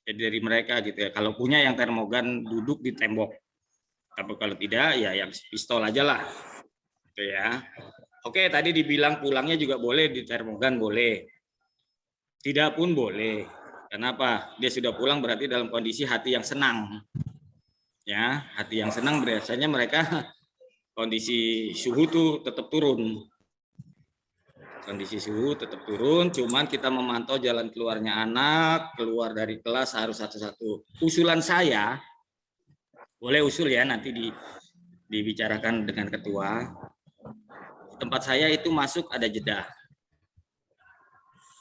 Jadi dari mereka gitu ya. Kalau punya yang termogan duduk di tembok. Tapi kalau tidak, ya yang pistol aja lah. Gitu ya. Oke, tadi dibilang pulangnya juga boleh di termogan, boleh. Tidak pun boleh. Kenapa? Dia sudah pulang berarti dalam kondisi hati yang senang. Ya, hati yang senang biasanya mereka kondisi suhu tuh tetap turun. Kondisi suhu tetap turun, cuman kita memantau jalan keluarnya anak, keluar dari kelas harus satu-satu. Usulan saya, boleh usul ya nanti dibicarakan dengan ketua. Tempat saya itu masuk ada jeda.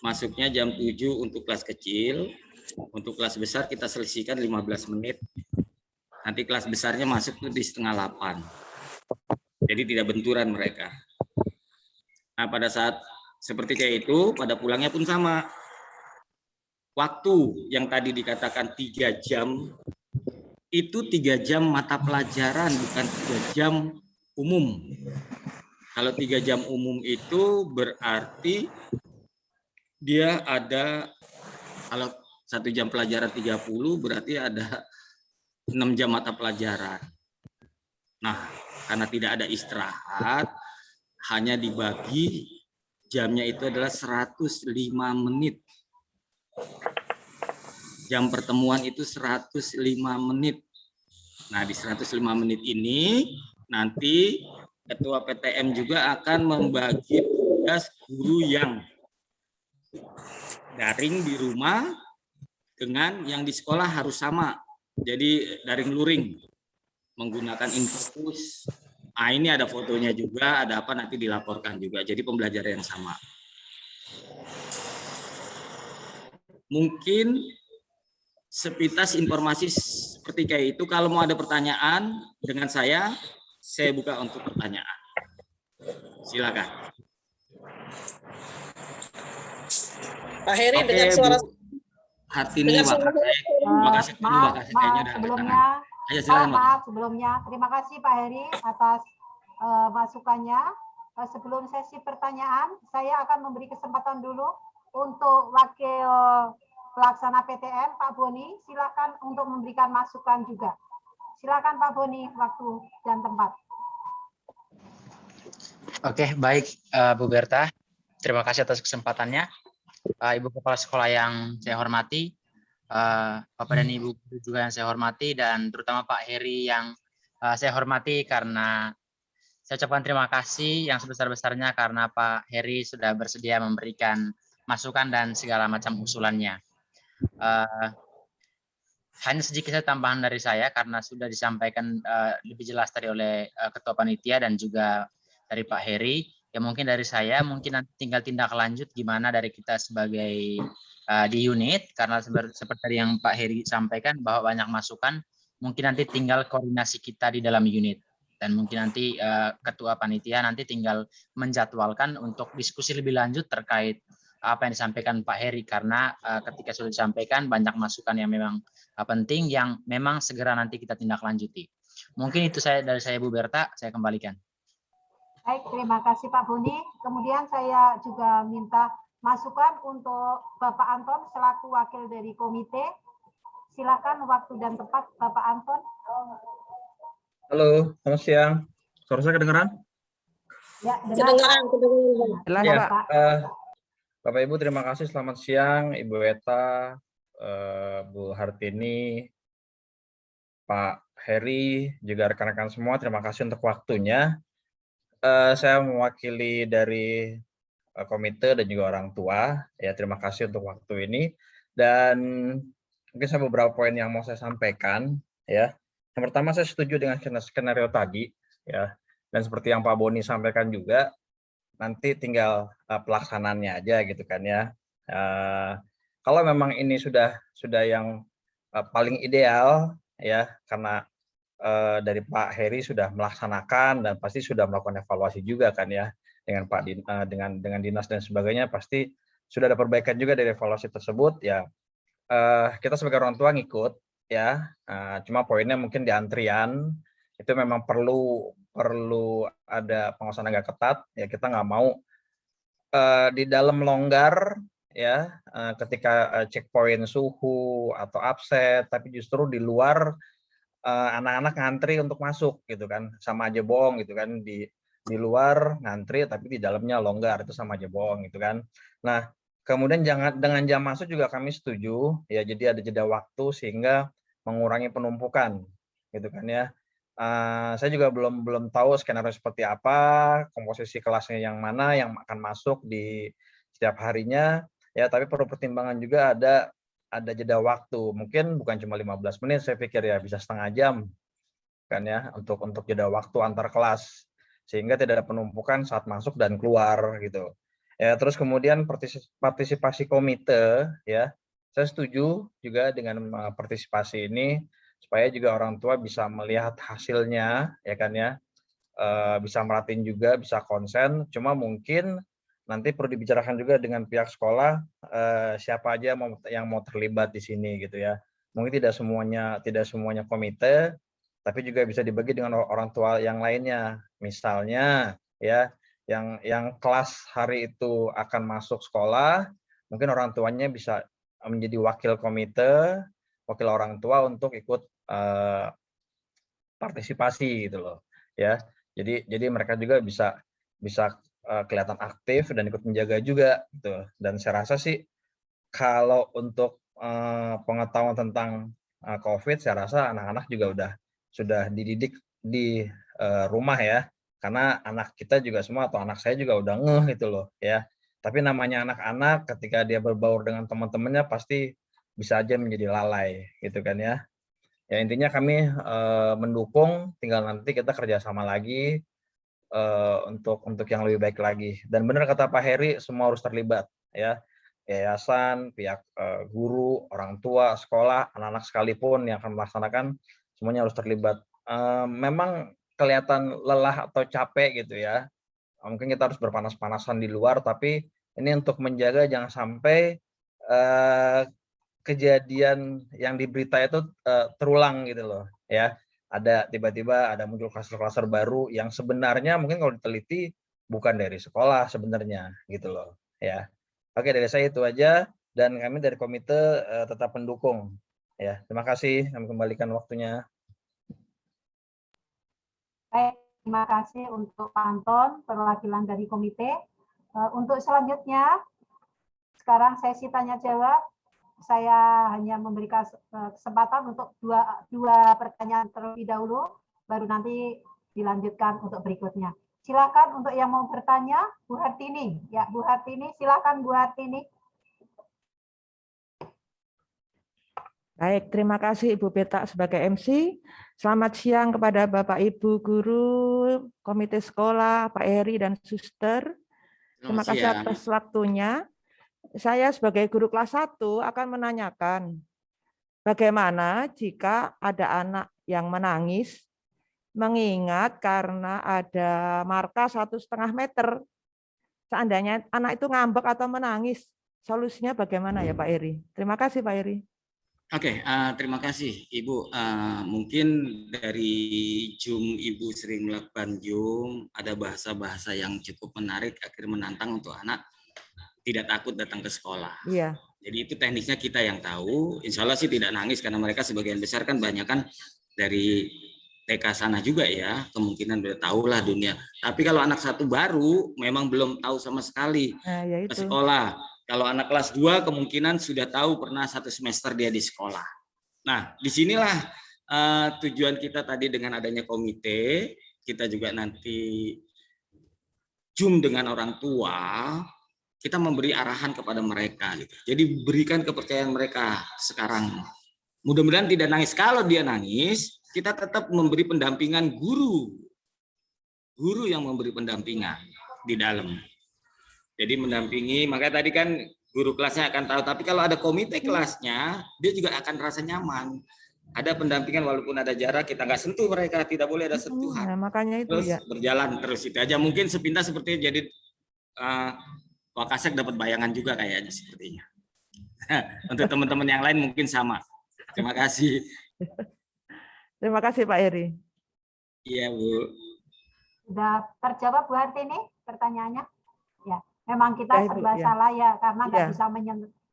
Masuknya jam 7 untuk kelas kecil, untuk kelas besar kita selisihkan 15 menit. Nanti kelas besarnya masuk tuh di 7:30. Jadi tidak benturan mereka. Nah, pada saat seperti kayak itu, pada pulangnya pun sama. Waktu yang tadi dikatakan 3 jam, itu 3 jam mata pelajaran, bukan 3 jam umum. Kalau 3 jam umum itu berarti dia ada, kalau 1 jam pelajaran 30, berarti ada 6 jam mata pelajaran. Nah, karena tidak ada istirahat, hanya dibagi jamnya itu adalah 105 menit. Jam pertemuan itu 105 menit. Nah, di 105 menit ini nanti Ketua PTM juga akan membagi tugas guru yang daring di rumah dengan yang di sekolah harus sama. Jadi daring luring menggunakan Infocus. Nah, ini ada fotonya juga, ada apa nanti dilaporkan juga. Jadi pembelajaran yang sama. Mungkin sepintas informasi seperti kayak itu. Kalau mau ada pertanyaan dengan saya buka untuk pertanyaan. Silakan. Pak Heri, Oke, dengan suara Bu Hartini, terima kasih. Maaf, sebelumnya, Ayo, silakan, maaf sebelumnya. Terima kasih Pak Heri atas masukannya. Sebelum sesi pertanyaan, saya akan memberi kesempatan dulu untuk Wakil Pelaksana PTM, Pak Boni. Silakan untuk memberikan masukan juga. Silakan Pak Boni, waktu dan tempat. Oke, baik Bu Berta. Terima kasih atas kesempatannya. Ibu Kepala Sekolah yang saya hormati, Bapak dan Ibu juga yang saya hormati, dan terutama Pak Heri yang saya hormati karena saya ucapkan terima kasih yang sebesar-besarnya karena Pak Heri sudah bersedia memberikan masukan dan segala macam usulannya. Hanya sedikit tambahan dari saya karena sudah disampaikan lebih jelas tadi oleh Ketua Panitia dan juga dari Pak Heri. Ya mungkin dari saya mungkin nanti tinggal tindak lanjut gimana dari kita sebagai di unit, karena seperti yang Pak Heri sampaikan bahwa banyak masukan, mungkin nanti tinggal koordinasi kita di dalam unit, dan mungkin nanti Ketua Panitia nanti tinggal menjadwalkan untuk diskusi lebih lanjut terkait apa yang disampaikan Pak Heri, karena ketika sudah disampaikan banyak masukan yang memang penting yang memang segera nanti kita tindak lanjuti. Mungkin itu dari saya Bu Berta, saya kembalikan. Baik, terima kasih Pak Boni. Kemudian saya juga minta masukan untuk Bapak Anton selaku wakil dari komite. Silakan waktu dan tempat Bapak Anton. Halo, selamat siang. Suara saya kedengeran? Ya, Kedengeran. Ya, Bapak Ibu terima kasih. Selamat siang, Ibu Eta, Bu Hartini, Pak Heri, juga rekan-rekan semua. Terima kasih untuk waktunya. Saya mewakili dari komite dan juga orang tua. Ya, terima kasih untuk waktu ini. Dan mungkin saya beberapa poin yang mau saya sampaikan. Ya, yang pertama saya setuju dengan skenario tadi. Ya, dan seperti yang Pak Boni sampaikan juga, nanti tinggal pelaksanaannya aja gitu kan ya. Kalau memang ini sudah yang paling ideal ya, karena dari Pak Heri sudah melaksanakan dan pasti sudah melakukan evaluasi juga kan ya dengan dengan dinas dan sebagainya, pasti sudah ada perbaikan juga dari evaluasi tersebut ya. Kita sebagai orang tua ngikut ya, cuma poinnya mungkin di antrian itu memang perlu ada pengawasan agak ketat ya. Kita nggak mau di dalam longgar ya, ketika checkpoint suhu atau absen, tapi justru di luar anak-anak ngantri untuk masuk gitu kan, sama aja bohong gitu kan. Di luar ngantri tapi di dalamnya longgar, itu sama aja bohong gitu kan. Nah, kemudian dengan jam masuk juga kami setuju ya, jadi ada jeda waktu sehingga mengurangi penumpukan gitu kan ya. Saya juga belum tahu skenario seperti apa, komposisi kelasnya yang mana yang akan masuk di setiap harinya ya, tapi perlu pertimbangan juga ada jeda waktu, mungkin bukan cuma 15 menit, saya pikir ya bisa setengah jam kan ya, untuk jeda waktu antar kelas sehingga tidak ada penumpukan saat masuk dan keluar gitu ya. Terus kemudian partisipasi komite ya, saya setuju juga dengan partisipasi ini supaya juga orang tua bisa melihat hasilnya ya kan ya, bisa merhatiin juga, bisa konsen. Cuma mungkin nanti perlu dibicarakan juga dengan pihak sekolah, siapa aja yang mau terlibat di sini gitu ya. Mungkin tidak semuanya komite, tapi juga bisa dibagi dengan orang tua yang lainnya. Misalnya ya, yang kelas hari itu akan masuk sekolah, mungkin orang tuanya bisa menjadi wakil komite, wakil orang tua untuk ikut partisipasi gitu loh ya. Jadi mereka juga bisa kelihatan aktif dan ikut menjaga juga gitu. Dan saya rasa sih kalau untuk pengetahuan tentang COVID, saya rasa anak-anak juga sudah dididik di rumah ya, karena anak kita juga semua atau anak saya juga udah ngeh gitu loh ya. Tapi namanya anak-anak, ketika dia berbaur dengan teman-temannya pasti bisa aja menjadi lalai gitu kan ya. Ya intinya kami mendukung, tinggal nanti kita kerjasama lagi untuk yang lebih baik lagi. Dan benar kata Pak Heri, semua harus terlibat ya, yayasan, pihak guru, orang tua, sekolah, anak-anak sekalipun yang akan melaksanakan, semuanya harus terlibat. Memang kelihatan lelah atau capek gitu ya, mungkin kita harus berpanas-panasan di luar, tapi ini untuk menjaga jangan sampai kejadian yang di berita itu terulang gitu loh ya. Tiba-tiba ada muncul klaster-klaster baru yang sebenarnya mungkin kalau diteliti bukan dari sekolah sebenarnya gitu loh ya. Oke, dari saya itu aja, dan kami dari komite tetap mendukung ya. Terima kasih, kami kembalikan waktunya. Baik, terima kasih untuk Pak Anton, perwakilan dari komite. Untuk selanjutnya, sekarang sesi tanya jawab. Saya hanya memberikan kesempatan untuk dua pertanyaan terlebih dahulu, baru nanti dilanjutkan untuk berikutnya. Silakan untuk yang mau bertanya, Bu Hartini. Ya, Bu Hartini, silakan Bu Hartini. Baik, terima kasih Ibu Beta sebagai MC. Selamat siang kepada Bapak Ibu guru, komite sekolah, Pak Heri dan Suster. Terima kasih atas waktunya. Saya sebagai guru kelas 1 akan menanyakan bagaimana jika ada anak yang menangis, mengingat karena ada marka 1,5 meter. Seandainya anak itu ngambek atau menangis, solusinya bagaimana ya Pak Heri? Terima kasih Pak Heri. Oke, terima kasih Ibu. Mungkin dari Zoom Ibu sering melakukan Zoom, ada bahasa-bahasa yang cukup menarik, akhirnya menantang untuk anak tidak takut datang ke sekolah. Iya. Jadi itu teknisnya kita yang tahu. Insya Allah sih tidak nangis karena mereka sebagian besar kan banyak kan dari TK sana juga ya, kemungkinan udah tahu lah dunia. Tapi kalau anak satu baru memang belum tahu sama sekali ke sekolah. Kalau anak kelas 2 kemungkinan sudah tahu, pernah 1 semester dia di sekolah. Nah, disinilah tujuan kita tadi dengan adanya komite, kita juga nanti Zoom dengan orang tua, kita memberi arahan kepada mereka gitu. Jadi berikan kepercayaan mereka sekarang. Mudah-mudahan tidak nangis. Kalau dia nangis, kita tetap memberi pendampingan guru. Guru yang memberi pendampingan di dalam. Jadi mendampingi, makanya tadi kan guru kelasnya akan tahu. Tapi kalau ada komite kelasnya, dia juga akan rasa nyaman. Ada pendampingan walaupun ada jarak, kita nggak sentuh mereka, tidak boleh ada sentuhan. Nah, makanya itu Terus ya. berjalan terus itu aja. Mungkin sepintas seperti jadi Wakasek dapat bayangan juga kayaknya sepertinya. Untuk teman-teman yang lain mungkin sama. Terima kasih. Terima kasih Pak Heri. Iya Bu. Sudah terjawab Bu Hartini pertanyaannya? Ya, memang kita Ya, Ibu, serba ya. salah ya, karena nggak Ya. bisa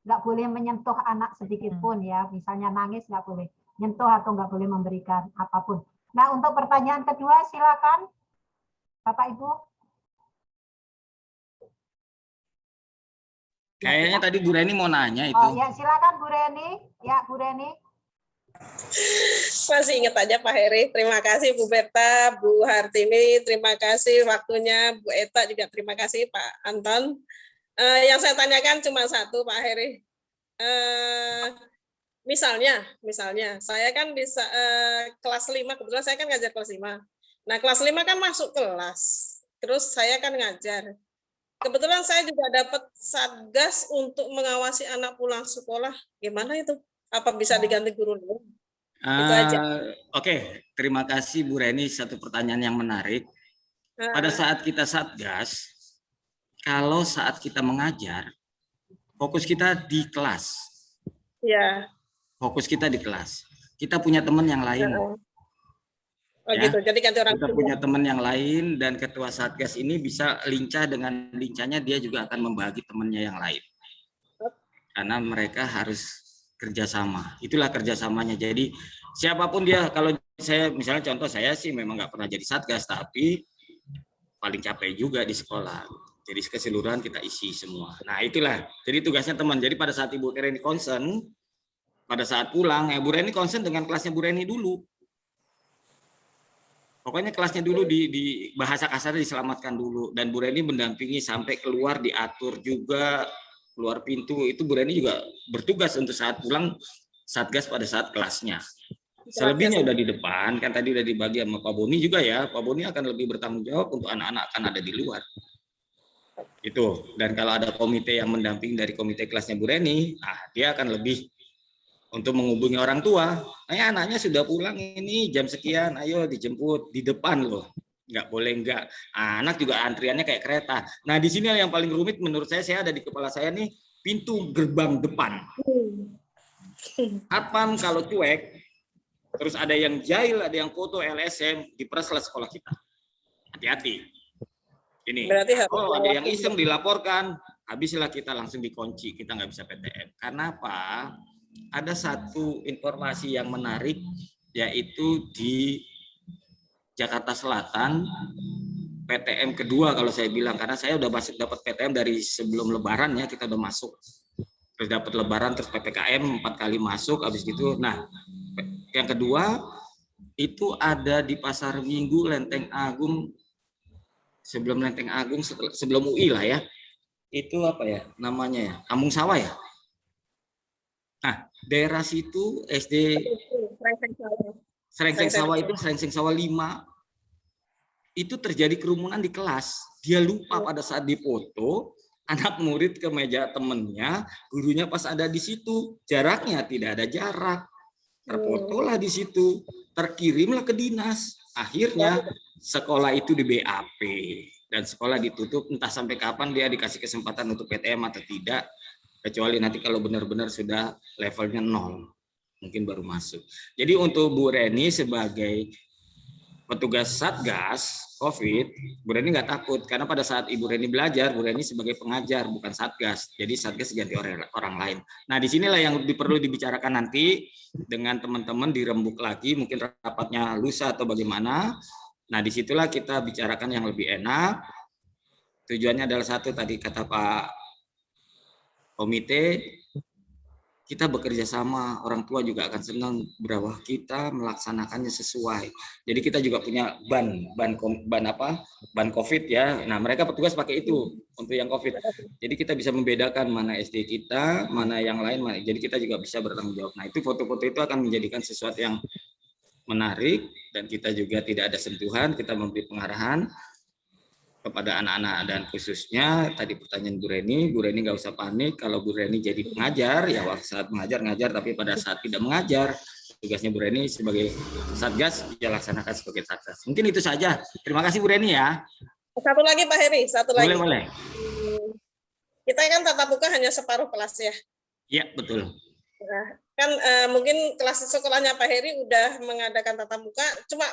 nggak boleh menyentuh anak sedikit pun ya. Misalnya nangis nggak boleh nyentuh atau nggak boleh memberikan apapun. Nah, untuk pertanyaan kedua silakan Bapak Ibu. Kayaknya tadi Bu Reni mau nanya itu. Oh ya, silakan Bu Reni. Ya, Bu Reni. Masih ingat aja Pak Heri. Terima kasih Bu Berta, Bu Hartini, terima kasih waktunya, Bu Eta juga terima kasih Pak Anton. Yang saya tanyakan cuma satu Pak Heri. Misalnya saya kan bisa kelas 5, kebetulan saya kan ngajar kelas 5. Nah, kelas 5 kan masuk kelas. Terus saya kan ngajar. Kebetulan saya juga dapat satgas untuk mengawasi anak pulang sekolah. Gimana itu? Apa bisa diganti guru lain? Itu aja. Oke, terima kasih Bu Reni. Satu pertanyaan yang menarik. Pada saat kita satgas, kalau saat kita mengajar, fokus kita di kelas. Ya. Fokus kita di kelas. Kita punya teman yang lain. Oh ya, gitu. Jadi ganti orang. Kita punya teman yang lain dan ketua satgas ini bisa lincah, dengan lincahnya dia juga akan membagi temannya yang lain. Karena mereka harus kerjasama. Itulah kerjasamanya. Jadi siapapun dia, kalau saya misalnya contoh saya sih memang nggak pernah jadi satgas, tapi paling capek juga di sekolah. Jadi keseluruhan kita isi semua. Nah itulah. Jadi tugasnya teman. Jadi pada saat Ibu Reni concern, pada saat pulang, Bu Reni concern dengan kelasnya Bu Reni dulu. Pokoknya kelasnya dulu di bahasa kasarnya diselamatkan dulu, dan Bu Reni mendampingi sampai keluar, diatur juga keluar pintu. Itu Bu Reni juga bertugas untuk saat pulang satgas pada saat kelasnya. Selebihnya udah di depan, kan tadi udah dibagi sama Pak Boni juga ya. Pak Boni akan lebih bertanggung jawab untuk anak-anak akan ada di luar. Itu. Dan kalau ada komite yang mendamping dari komite kelasnya Bu Reni, nah dia akan lebih untuk menghubungi orang tua. Anaknya sudah pulang ini jam sekian, ayo dijemput di depan loh. Nggak boleh enggak. Anak juga antriannya kayak kereta. Nah di sini yang paling rumit menurut saya ada di kepala saya nih, pintu gerbang depan. Satpam kalau cuek, terus ada yang jahil, ada yang foto LSM di persela sekolah kita. Hati-hati. Ini. Oh ada yang iseng dilaporkan, habislah kita langsung dikunci, kita nggak bisa PTM. Karena apa? Ada satu informasi yang menarik, yaitu di Jakarta Selatan PTM kedua kalau saya bilang, karena saya udah masuk dapat PTM dari sebelum Lebaran ya, kita udah masuk, terus dapat Lebaran, terus PPKM 4 kali masuk, habis gitu. Nah yang kedua itu ada di Pasar Minggu Lenteng Agung, sebelum Lenteng Agung, sebelum UI lah ya, itu apa ya namanya ya, Kampung Sawah ya. Nah, daerah situ SD Serengseng Sawah itu, Serengseng Sawah 5, itu terjadi kerumunan di kelas. Dia lupa pada saat dipoto, anak murid ke meja temennya, gurunya pas ada di situ, jaraknya tidak ada jarak. Terfotolah di situ, terkirimlah ke dinas. Akhirnya sekolah itu di BAP dan sekolah ditutup, entah sampai kapan dia dikasih kesempatan untuk PTM atau tidak. Kecuali nanti kalau benar-benar sudah levelnya 0, mungkin baru masuk. Jadi untuk Bu Reni sebagai petugas Satgas COVID, Bu Reni nggak takut, karena pada saat Ibu Reni belajar, Bu Reni sebagai pengajar, bukan Satgas. Jadi Satgas diganti orang lain. Nah disinilah yang perlu dibicarakan nanti dengan teman-teman, dirembuk lagi, mungkin rapatnya lusa atau bagaimana. Nah disitulah kita bicarakan yang lebih enak. Tujuannya adalah satu, tadi kata Pak komite, kita bekerja sama, orang tua juga akan senang bahwa kita melaksanakannya sesuai. Jadi kita juga punya ban COVID ya. Nah mereka petugas pakai itu untuk yang COVID. Jadi kita bisa membedakan mana SD kita, mana yang lain, mana. Jadi kita juga bisa bertanggung jawab. Nah itu foto-foto itu akan menjadikan sesuatu yang menarik, dan kita juga tidak ada sentuhan, kita memberi pengarahan. kepada anak-anak dan khususnya tadi pertanyaan Bu Reni nggak usah panik kalau Bu Reni jadi pengajar ya waktu saat mengajar ngajar, tapi pada saat tidak mengajar tugasnya Bu Reni sebagai satgas ya laksanakan sebagai satgas. Mungkin itu saja. Terima kasih Bu Reni ya. Satu lagi Pak Heri, satu lagi. Boleh. Kita kan tatap muka hanya separuh kelas ya. Iya betul. Nah, kan mungkin kelas sekolahnya Pak Heri udah mengadakan tatap muka, cuma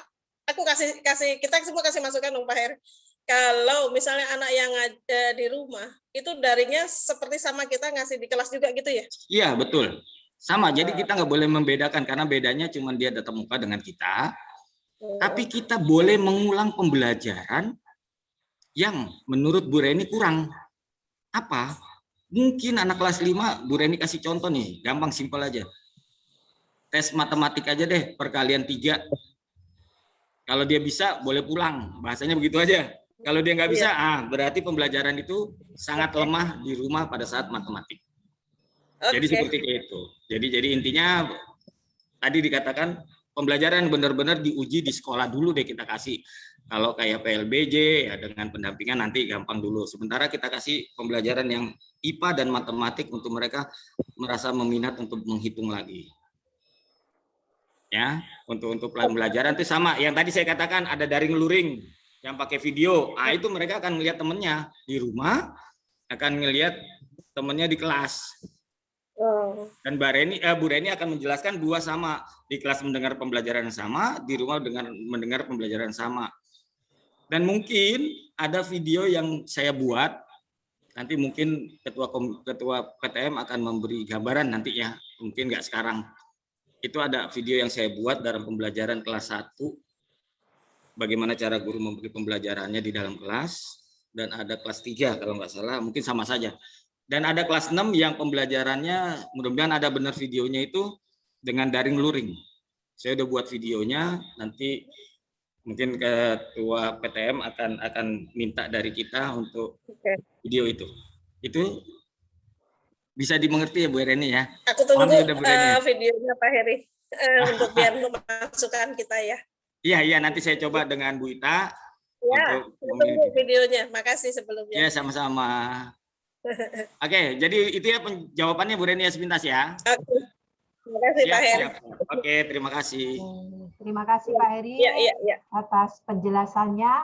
aku kita semua kasih masukan dong Pak Heri. Kalau misalnya anak yang ada di rumah, itu daringnya seperti sama kita ngasih di kelas juga gitu ya? Iya, betul. Sama, jadi kita nggak boleh membedakan, karena bedanya cuma dia tatap muka dengan kita, tapi kita boleh mengulang pembelajaran yang menurut Bu Reni kurang. Apa? Mungkin anak kelas 5, Bu Reni kasih contoh nih, gampang, simpel aja. Tes matematik aja deh, perkalian 3. Kalau dia bisa, boleh pulang. Bahasanya begitu aja. Kalau dia nggak bisa, berarti pembelajaran itu sangat lemah di rumah pada saat matematik. Jadi seperti itu. Jadi intinya tadi dikatakan pembelajaran benar-benar diuji di sekolah dulu deh kita kasih. Kalau kayak PLBJ ya dengan pendampingan nanti gampang dulu. Sementara kita kasih pembelajaran yang IPA dan matematik untuk mereka merasa meminat untuk menghitung lagi. Ya, untuk pembelajaran itu sama. Yang tadi saya katakan ada daring luring yang pakai video, itu mereka akan melihat temennya di rumah, akan melihat temennya di kelas. Dan Bu Reni akan menjelaskan dua sama, di kelas mendengar pembelajaran yang sama, di rumah mendengar pembelajaran sama. Dan mungkin ada video yang saya buat, nanti mungkin ketua PTM akan memberi gambaran nanti ya, mungkin nggak sekarang. Itu ada video yang saya buat dalam pembelajaran kelas 1, bagaimana cara guru memberi pembelajarannya di dalam kelas, dan ada kelas 3 kalau nggak salah, mungkin sama saja. Dan ada kelas 6 yang pembelajarannya, mudah-mudahan ada benar videonya itu dengan daring luring. Saya udah buat videonya, nanti mungkin ketua PTM akan minta dari kita untuk video itu. Itu bisa dimengerti ya Bu Reni ya? Aku tunggu videonya Pak Heri untuk biar masukan kita ya. Iya, nanti saya coba dengan Bu Ita. Ya, tunggu videonya. Makasih sebelumnya. Ya, sama-sama. Oke, jadi itu ya jawabannya Bu Reni sepintas ya. Oke. Terima kasih Pak Heri. Oke, terima kasih. Terima kasih Pak Heri atas penjelasannya.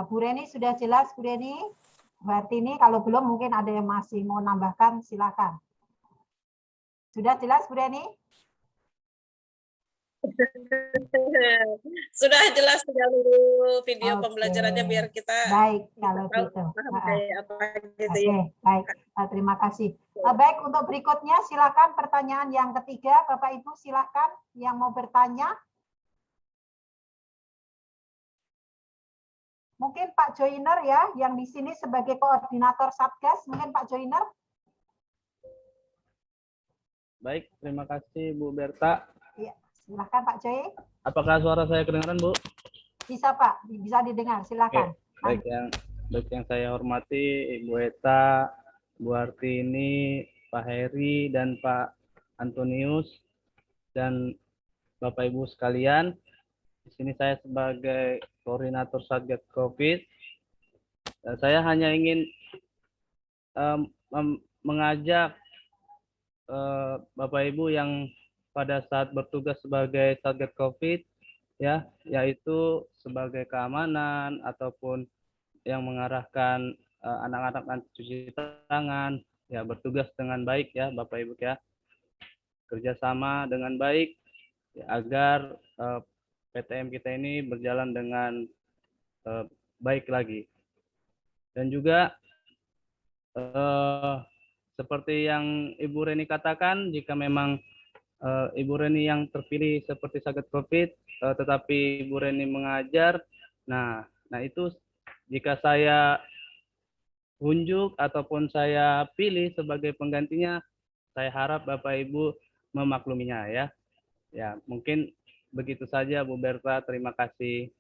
Bu Reni sudah jelas Bu Reni? Berarti ini kalau belum mungkin ada yang masih mau nambahkan silakan. Sudah jelas Bu Reni? Sudah jelas, tinggal nunggu video pembelajarannya biar kita baik kalau gitu. Baik, terima kasih. Baik, untuk berikutnya silakan pertanyaan yang ketiga, Bapak Ibu silakan yang mau bertanya. Mungkin Pak Joiner ya, yang di sini sebagai koordinator Satgas, mungkin Pak Joiner. Baik, terima kasih Bu Berta. Ya, silakan Pak Joy. Apakah suara saya kedengaran, Bu? Bisa Pak, bisa didengar, silakan. Baik yang saya hormati Ibu Eta, Bu Hartini, Pak Heri, dan Pak Antonius, dan Bapak Ibu sekalian. Di sini saya sebagai koordinator Satgas COVID. Saya hanya ingin mengajak Bapak Ibu yang pada saat bertugas sebagai Satgas COVID, ya, yaitu sebagai keamanan ataupun yang mengarahkan anak-anak cuci tangan, ya bertugas dengan baik ya Bapak Ibu ya, kerjasama dengan baik ya, agar PTM kita ini berjalan dengan baik lagi. Dan juga seperti yang Ibu Reni katakan, jika memang Ibu Reni yang terpilih seperti Satgas COVID, tetapi Ibu Reni mengajar, nah itu jika saya unjuk ataupun saya pilih sebagai penggantinya, saya harap Bapak Ibu memakluminya ya. Ya, mungkin begitu saja Bu Berta, terima kasih.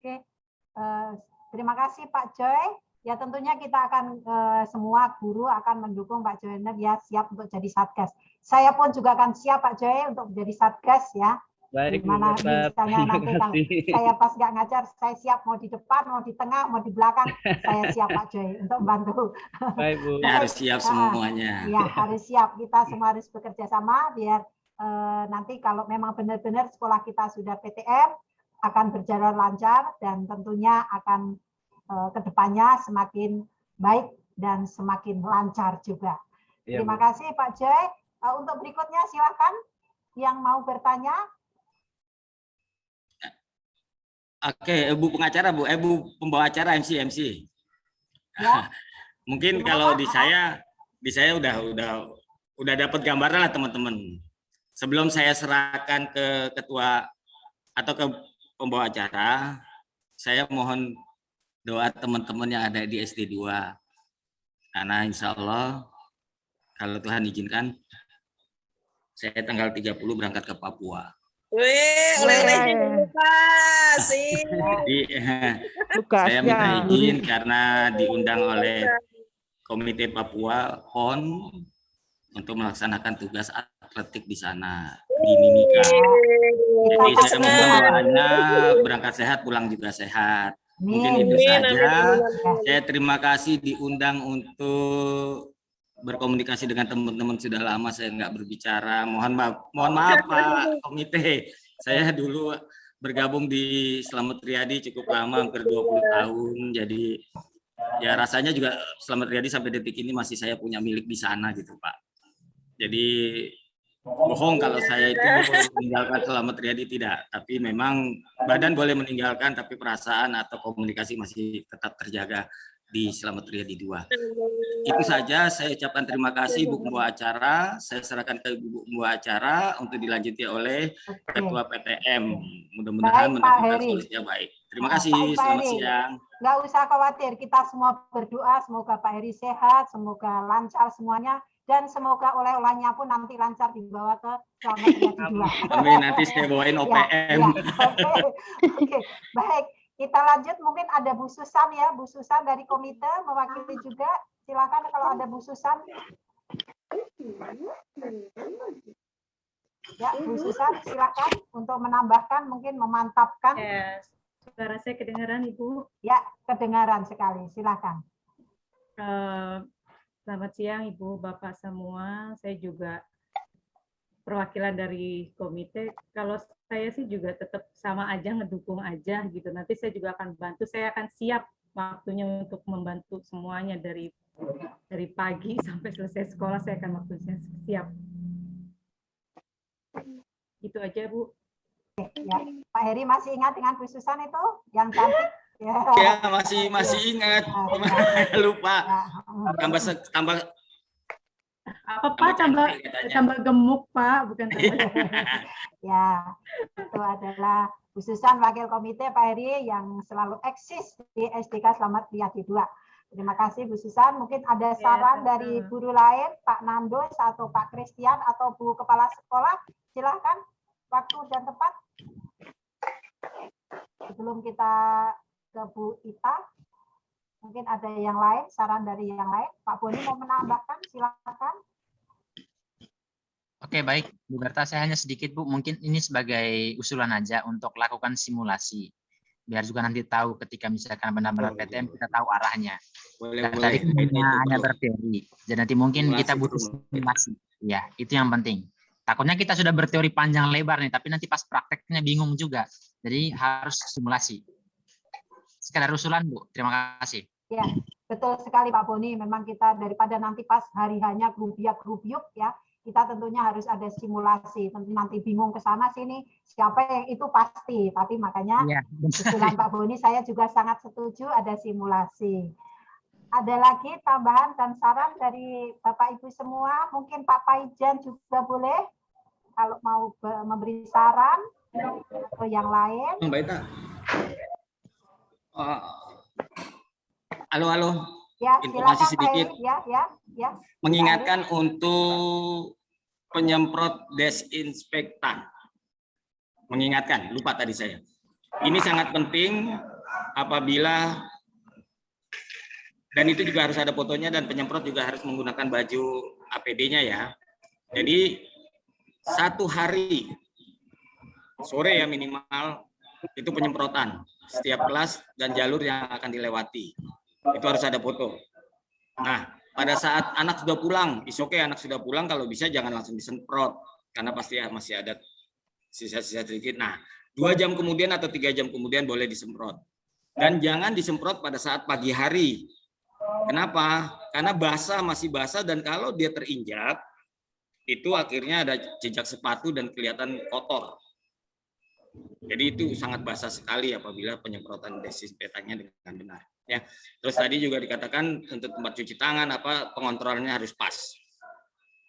Oke, terima kasih Pak Joy. Ya tentunya kita akan semua guru akan mendukung Pak Joiner ya siap untuk jadi Satgas. Saya pun juga akan siap Pak Joy untuk menjadi Satgas ya. Baik, Gimana Bu Berta, misalnya nanti kalau saya pas nggak ngajar, saya siap mau di depan, mau di tengah, mau di belakang, saya siap Pak Joy untuk membantu. Baik, Bu. Ya, harus siap semuanya. Ya harus siap, kita semua harus bekerja sama biar nanti kalau memang benar-benar sekolah kita sudah PTM akan berjalan lancar dan tentunya akan kedepannya semakin baik dan semakin lancar juga. Iya, Terima Bu. kasih Pak Joy. Untuk berikutnya silakan yang mau bertanya. Oke, Bu pengacara, Bu, Bu pembawa acara MC. Ya. Mungkin kalau di saya udah dapat gambaran lah teman-teman. Sebelum saya serahkan ke ketua atau ke pembawa acara, saya mohon doa teman-teman yang ada di SD 2. Karena insya Allah kalau Tuhan izinkan, saya tanggal 30 berangkat ke Papua. Oleh-olehnya Pak. Jadi, saya minta izin karena diundang oleh Komite Papua PON untuk melaksanakan tugas atletik di sana di Mimika. Jadi saya mohon doanya berangkat sehat, pulang juga sehat. Mungkin itu saja. Saya terima kasih diundang untuk berkomunikasi dengan teman-teman, sudah lama saya nggak berbicara. Mohon maaf Pak Komite. Saya dulu bergabung di Slamet Riyadi cukup lama, hampir 20 tahun. Jadi ya rasanya juga Slamet Riyadi sampai detik ini masih saya punya milik di sana gitu Pak. Jadi bohong kalau saya itu meninggalkan Slamet Riyadi, tidak. Tapi memang badan boleh meninggalkan, tapi perasaan atau komunikasi masih tetap terjaga di Slamet Riyadi 2. Itu saja, saya ucapkan terima kasih Bu pembawa acara. Saya serahkan ke Bu pembawa acara untuk dilanjuti oleh Ketua PTM. Mudah-mudahan mendapatkan solusi yang baik. Terima kasih, selamat siang. Nggak usah khawatir, kita semua berdoa semoga Pak Heri sehat, semoga lancar semuanya, dan semoga oleh-olehnya pun nanti lancar dibawa ke Slamet Riyadi 2. Amin, nanti saya bawain OPM. Oke, baik. Kita lanjut, mungkin ada Bu Susan ya, Bu Susan dari komite mewakili juga. Silakan kalau ada Bu Susan. Ya, Bu Susan, silakan untuk menambahkan, mungkin memantapkan. Yes. Suara saya kedengaran, Ibu? Ya, kedengaran sekali. Silakan. Selamat siang, Ibu, Bapak semua. Saya juga perwakilan dari komite. Kalau saya sih juga tetap sama aja, ngedukung aja gitu. Nanti saya juga akan bantu. Saya akan siap waktunya untuk membantu semuanya dari pagi sampai selesai sekolah. Saya akan waktunya siap. Itu aja, Bu. Ya, Pak Heri masih ingat dengan Bu Susan itu yang cantik? Ya, masih ingat. Lupa. Tambah apa Pak, tambah gemuk Pak, bukan tambah. Ya, itu adalah Bu Susan wakil komite Pak Heri yang selalu eksis di SDK Slamet Riyadi 2. Terima kasih Bu Susan. Mungkin ada saran dari guru lain, Pak Nandos atau Pak Christian atau Bu Kepala Sekolah. Silahkan, waktu dan tempat. Sebelum kita ke Bu Ita, mungkin ada yang lain, saran dari yang lain. Pak Boni mau menambahkan, silakan. Oke, baik, Bu Berta, saya hanya sedikit, Bu. Mungkin ini sebagai usulan aja untuk lakukan simulasi. Biar juga nanti tahu ketika misalkan benar-benar PTM, kita tahu arahnya. Tadi hanya berteori. Jadi nanti mungkin kita butuh simulasi. Ya, itu yang penting. Takutnya kita sudah berteori panjang lebar nih, tapi nanti pas prakteknya bingung juga. Jadi harus simulasi. Sekedar usulan, Bu. Terima kasih. Ya, betul sekali Pak Boni. Memang kita daripada nanti pas hari-harinya grup-grup ya, kita tentunya harus ada simulasi. Nanti bingung ke sana sini, siapa yang itu pasti. Tapi makanya usulan Pak Boni saya juga sangat setuju ada simulasi. Ada lagi tambahan dan saran dari Bapak Ibu semua? Mungkin Pak Paijan juga boleh kalau mau memberi saran atau yang lain. Halo. Ya, informasi sedikit. Ya. Mengingatkan untuk penyemprot desinfektan. Mengingatkan, lupa tadi saya. Ini sangat penting apabila Dan itu juga harus ada fotonya dan penyemprot juga harus menggunakan baju APD-nya ya. Jadi 1 hari sore ya minimal itu penyemprotan setiap kelas dan jalur yang akan dilewati. Itu harus ada foto. Nah, pada saat anak sudah pulang, anak sudah pulang, kalau bisa jangan langsung disemprot karena pasti masih ada sisa-sisa sedikit. Nah, 2 jam kemudian atau 3 jam kemudian boleh disemprot. Dan jangan disemprot pada saat pagi hari. Kenapa? Karena masih basah dan kalau dia terinjak, itu akhirnya ada jejak sepatu dan kelihatan kotor. Jadi itu sangat basah sekali apabila penyemprotan desinfektannya dengan benar. Ya. Terus tadi juga dikatakan untuk tempat cuci tangan pengontrolannya harus pas.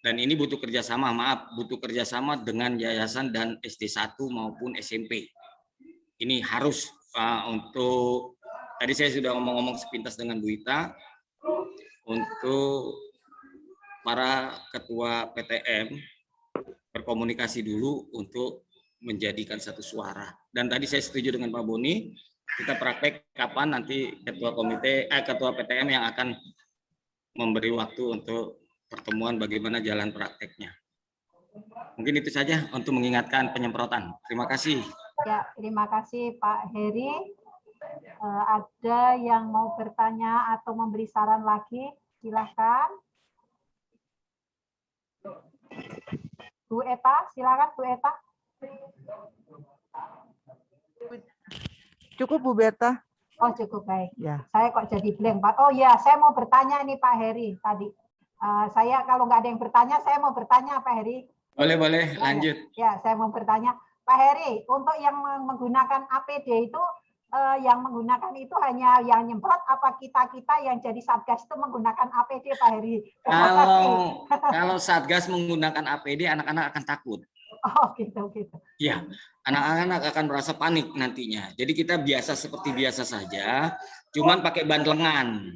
Dan ini butuh kerjasama, butuh kerjasama dengan yayasan dan SD1 maupun SMP. Ini harus untuk tadi saya sudah ngomong-ngomong sepintas dengan Bu Ita untuk para ketua PTM berkomunikasi dulu untuk menjadikan satu suara. Dan tadi saya setuju dengan Pak Boni, kita praktek kapan nanti ketua PTM yang akan memberi waktu untuk pertemuan bagaimana jalan prakteknya. Mungkin itu saja untuk mengingatkan penyemprotan. Terima kasih. Ya, terima kasih Pak Heri. Ada yang mau bertanya atau memberi saran lagi? Silakan. Bu Eta, silakan Bu Eta. Cukup Bu Berta. Oh cukup, baik. Ya. Saya kok jadi blank Pak. Oh ya, saya mau bertanya nih Pak Heri tadi. Saya kalau nggak ada yang bertanya, saya mau bertanya Pak Heri. Boleh, lanjut. Ya, saya mau bertanya Pak Heri, untuk yang menggunakan APD itu yang menggunakan itu hanya yang nyemprot apa kita yang jadi Satgas itu menggunakan APD Pak Heri? Kalau Satgas menggunakan APD, anak-anak akan takut. Oh gitu. Ya, anak-anak akan merasa panik nantinya. Jadi kita seperti biasa saja, cuman pakai bandelengan.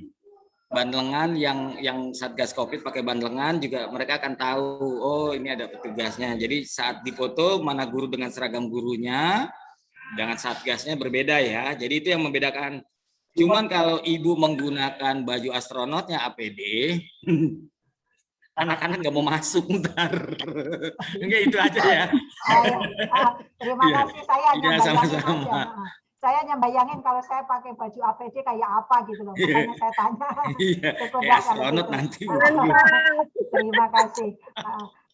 Bandelengan yang Satgas Covid pakai bandelengan juga mereka akan tahu, oh ini ada petugasnya. Jadi saat difoto mana guru dengan seragam gurunya, dengan Satgasnya berbeda ya. Jadi itu yang membedakan. Cuman kalau ibu menggunakan baju astronotnya APD, anak-anak nggak mau masuk ntar. Enggak, itu aja ya. Terima kasih, saya hanya bayangin aja. Saya hanya bayangin kalau saya pakai baju APD kayak apa gitu loh. Makanya saya tanya. Kayak astronot nanti. Terima kasih.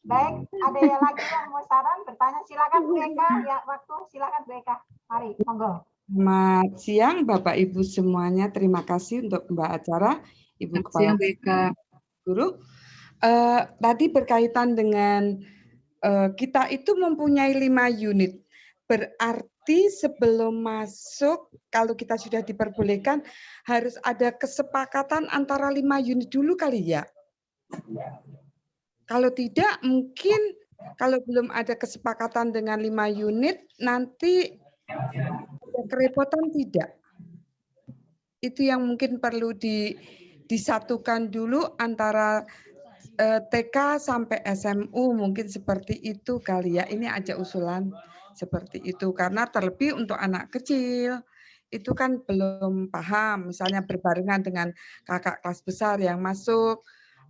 Baik, ada yang lagi yang mau saran, bertanya, silakan Bu Eka, ya waktu, silakan Bu Eka, mari, monggo. Selamat siang Bapak Ibu semuanya, terima kasih untuk Mbak Acara, Ibu Kepala Guru. Tadi berkaitan dengan kita itu mempunyai 5 unit, berarti sebelum masuk, kalau kita sudah diperbolehkan, harus ada kesepakatan antara 5 unit dulu kali ya? Kalau tidak, mungkin kalau belum ada kesepakatan dengan 5 unit, nanti ada kerepotan tidak? Itu yang mungkin perlu disatukan dulu antara TK sampai SMU, mungkin seperti itu kali ya. Ini aja usulan seperti itu, karena terlebih untuk anak kecil, itu kan belum paham, misalnya berbarengan dengan kakak kelas besar yang masuk,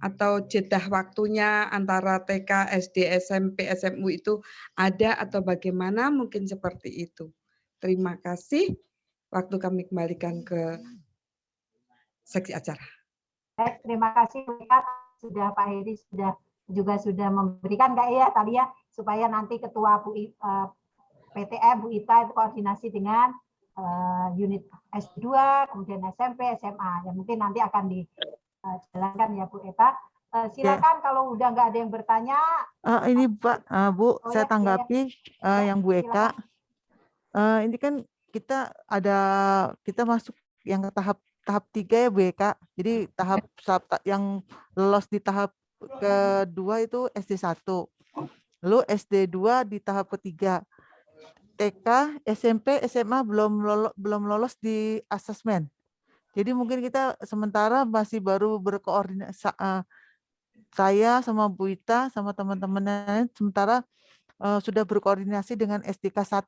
atau jeda waktunya antara TK, SD, SMP, SMU itu ada atau bagaimana, mungkin seperti itu. Terima kasih. Waktu kami kembalikan ke seksi acara. Baik, terima kasih sudah Pak Heri sudah memberikan Kak ya tadi ya, supaya nanti ketua PTM Bu Ita itu koordinasi dengan unit S2, kemudian SMP, SMA. Ya mungkin nanti akan dijalankan ya Bu Eta. Silakan kalau udah nggak ada yang bertanya. Ini Pak, Bu, saya tanggapi yang Bu Eka. Ini kan kita masuk yang tahap 3 ya Bu Eka. Jadi tahap yang lolos di tahap kedua itu SD1. Lalu SD2 di tahap ketiga. TK, SMP, SMA belum lolos di asesmen. Jadi mungkin kita sementara masih baru berkoordinasi, saya sama Bu Ita sama teman-teman sementara sudah berkoordinasi dengan SDK 1.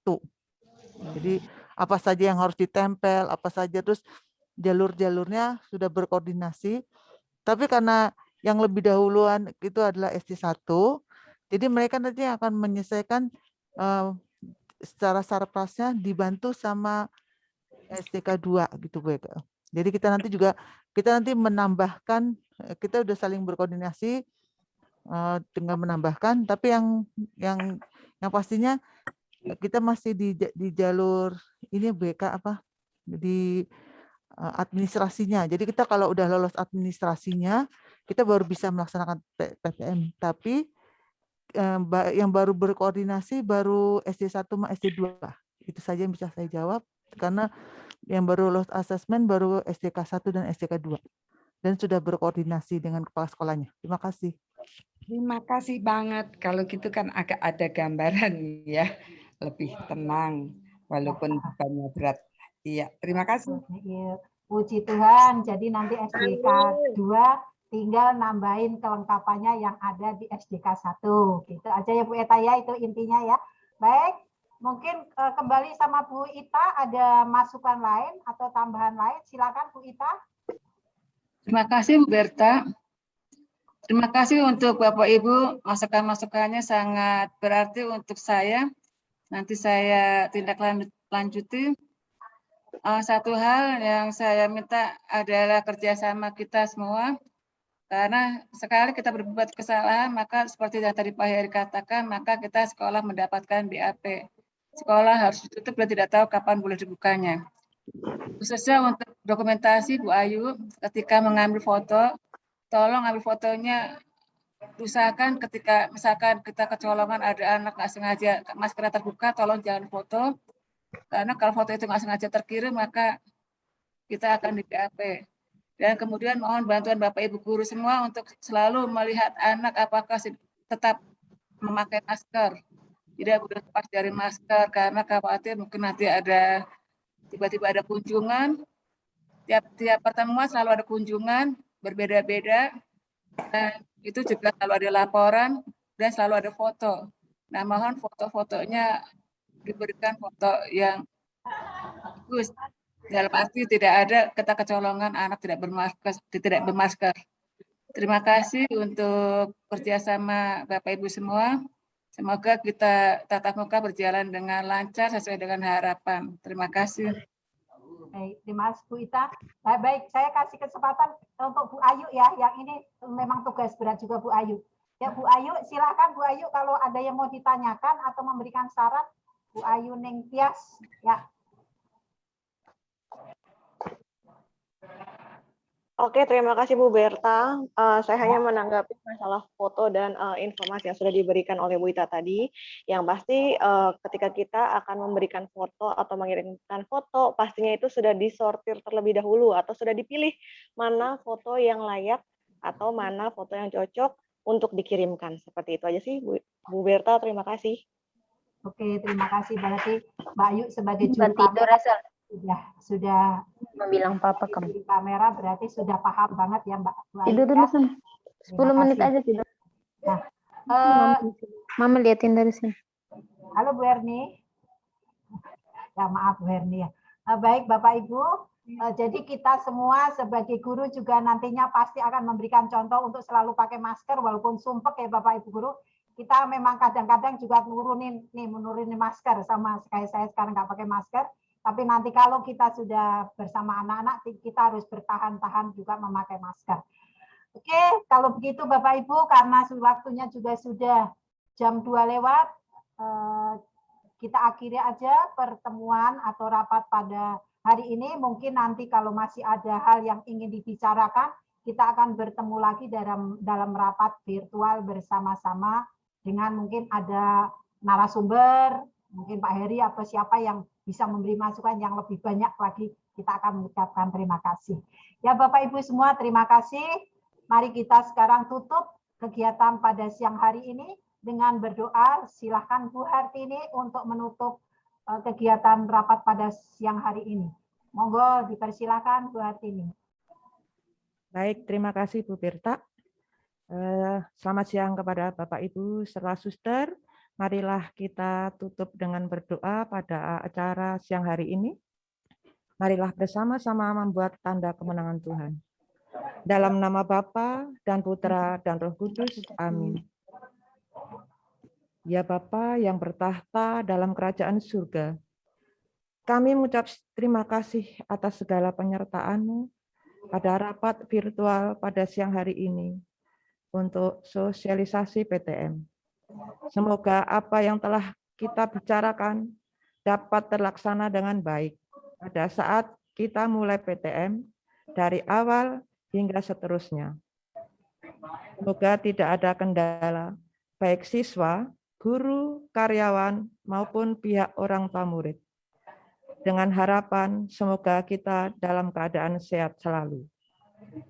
Jadi apa saja yang harus ditempel, apa saja, terus jalur-jalurnya sudah berkoordinasi. Tapi karena yang lebih dahuluan itu adalah SD1, jadi mereka nanti akan menyelesaikan secara sarprasnya dibantu sama SDK 2 gitu Bu Eka. Jadi kita nanti menambahkan, kita udah saling berkoordinasi dengan menambahkan, tapi yang pastinya kita masih di jalur ini Bu Eka di administrasinya. Jadi kita kalau udah lolos administrasinya, kita baru bisa melaksanakan PTM. Tapi yang baru berkoordinasi baru SD1 sama SD2. Itu saja yang bisa saya jawab. Karena yang baru lolos asesmen baru SDK 1 dan SDK 2. Dan sudah berkoordinasi dengan kepala sekolahnya. Terima kasih. Terima kasih banget. Kalau gitu kan agak ada gambaran ya. Lebih tenang walaupun bebannya berat. Iya, terima kasih. Puji Tuhan, jadi nanti SDK 2 tinggal nambahin kelengkapannya yang ada di SDK 1. Gitu aja ya Bu Eta ya, itu intinya ya. Baik, mungkin kembali sama Bu Ita, ada masukan lain atau tambahan lain? Silakan Bu Ita. Terima kasih Bu Berta. Terima kasih untuk Bapak Ibu, masukan-masukannya sangat berarti untuk saya. Nanti saya tindak lanjuti. Satu hal yang saya minta adalah kerjasama kita semua, karena sekali kita berbuat kesalahan, maka seperti yang tadi Pak Heri katakan, maka kita sekolah mendapatkan BAP. Sekolah harus ditutup dan tidak tahu kapan boleh dibukanya. Khususnya untuk dokumentasi Bu Ayu, ketika mengambil foto, tolong ambil fotonya, usahakan ketika misalkan kita kecolongan ada anak nggak sengaja maskernya terbuka, tolong jangan foto. Karena kalau foto itu nggak sengaja terkirim, maka kita akan di BAP. Dan kemudian mohon bantuan Bapak Ibu guru semua untuk selalu melihat anak apakah tetap memakai masker. Tidak boleh lepas dari masker, karena khawatir mungkin nanti ada tiba-tiba ada kunjungan. Tiap pertemuan selalu ada kunjungan, berbeda-beda. Dan itu juga selalu ada laporan dan selalu ada foto. Nah, mohon foto-fotonya diberikan foto yang bagus. Dalam arti tidak ada kata kecolongan anak tidak bermasker. Terima kasih untuk kerjasama Bapak Ibu semua. Semoga kita tatap muka berjalan dengan lancar sesuai dengan harapan. Terima kasih. Baik, terima kasih Bu Ita. Baik, saya kasih kesempatan untuk Bu Ayu ya, yang ini memang tugas berat juga Bu Ayu. Ya Bu Ayu, silakan Bu Ayu kalau ada yang mau ditanyakan atau memberikan saran. Bu Ayu Ningtyas, ya. Oke, terima kasih Bu Berta. Saya hanya menanggapi masalah foto dan informasi yang sudah diberikan oleh Bu Ita tadi. Yang pasti ketika kita akan memberikan foto atau mengirimkan foto, pastinya itu sudah disortir terlebih dahulu atau sudah dipilih mana foto yang layak atau mana foto yang cocok untuk dikirimkan. Seperti itu aja sih Bu Berta, terima kasih. Oke, terima kasih. Berarti Mbak Ayu sebagai juru kamera sudah bilang papa kamu di kamera, berarti sudah paham banget ya Mbak Ayu. Tidur dulu sana. 10 menit aja tidur. Nah, Mama liatin dari sini. Halo Bu Erni. Ya maaf Bu Erni ya. Baik Bapak Ibu, jadi kita semua sebagai guru juga nantinya pasti akan memberikan contoh untuk selalu pakai masker walaupun sumpek ya Bapak Ibu guru. Kita memang kadang-kadang juga menurunin masker, sama kayak saya sekarang nggak pakai masker. Tapi nanti kalau kita sudah bersama anak-anak, kita harus bertahan-tahan juga memakai masker. Oke, kalau begitu Bapak Ibu, karena waktunya juga sudah jam 2 lewat, kita akhiri aja pertemuan atau rapat pada hari ini. Mungkin nanti kalau masih ada hal yang ingin dibicarakan, kita akan bertemu lagi dalam rapat virtual bersama-sama dengan mungkin ada narasumber, mungkin Pak Heri atau siapa yang bisa memberi masukan yang lebih banyak lagi, kita akan mengucapkan terima kasih. Ya Bapak Ibu semua, terima kasih. Mari kita sekarang tutup kegiatan pada siang hari ini dengan berdoa. Silakan Bu Hartini untuk menutup kegiatan rapat pada siang hari ini. Monggo dipersilakan Bu Hartini. Baik, terima kasih Bu Berta. Selamat siang kepada Bapak Ibu serta suster. Marilah kita tutup dengan berdoa pada acara siang hari ini. Marilah bersama-sama membuat tanda kemenangan Tuhan. Dalam nama Bapa dan Putra dan Roh Kudus. Amin. Ya Bapa yang bertahta dalam kerajaan surga, kami mengucap terima kasih atas segala penyertaan-Mu pada rapat virtual pada siang hari ini untuk sosialisasi PTM. Semoga apa yang telah kita bicarakan dapat terlaksana dengan baik pada saat kita mulai PTM dari awal hingga seterusnya. Semoga tidak ada kendala, baik siswa, guru, karyawan, maupun pihak orang tua murid. Dengan harapan semoga kita dalam keadaan sehat selalu.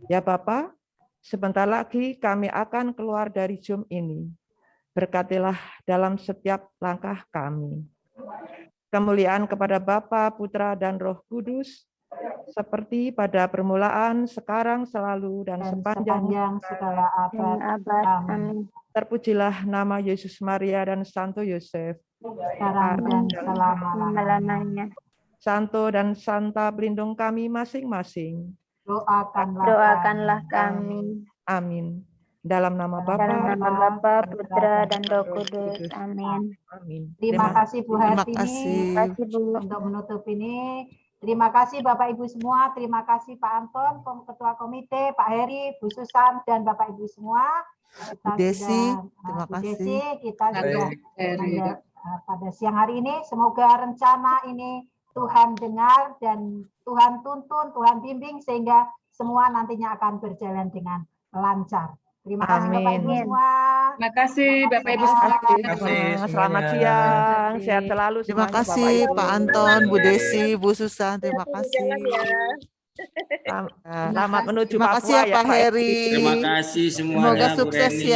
Ya Bapa, sebentar lagi kami akan keluar dari Zoom ini. Berkatilah dalam setiap langkah kami. Kemuliaan kepada Bapa, Putra, dan Roh Kudus, seperti pada permulaan, sekarang, selalu, dan sepanjang segala abad. Amin. Terpujilah nama Yesus, Maria, dan Santo Yosef. Sekarang dan selama-lamanya. Santo dan Santa pelindung kami masing-masing. Doakanlah kami. Amin. Dalam nama Bapa, Putra, dan Roh Kudus. Amin. Amin. Terima kasih Bu Hartini. Terima kasih. Untuk menutup ini. Terima kasih Bapak Ibu semua. Terima kasih Pak Anton, Ketua Komite, Pak Heri, Bu Susan, dan Bapak Ibu semua. Bu Desi, terima kasih. Desi, kita juga pada siang hari ini. Semoga rencana ini Tuhan dengar dan Tuhan tuntun, Tuhan bimbing sehingga semua nantinya akan berjalan dengan lancar. Terima kasih Bapak Ibu semua. Terima kasih Bapak Ibu semua. Selamat siang, sehat selalu. Terima kasih Pak Anton, Bu Desi, Bu Susan. Terima kasih. Selamat menuju Terima kasih ya Pak Heri. Terima kasih semuanya. Semoga Bu sukses Reni. ya.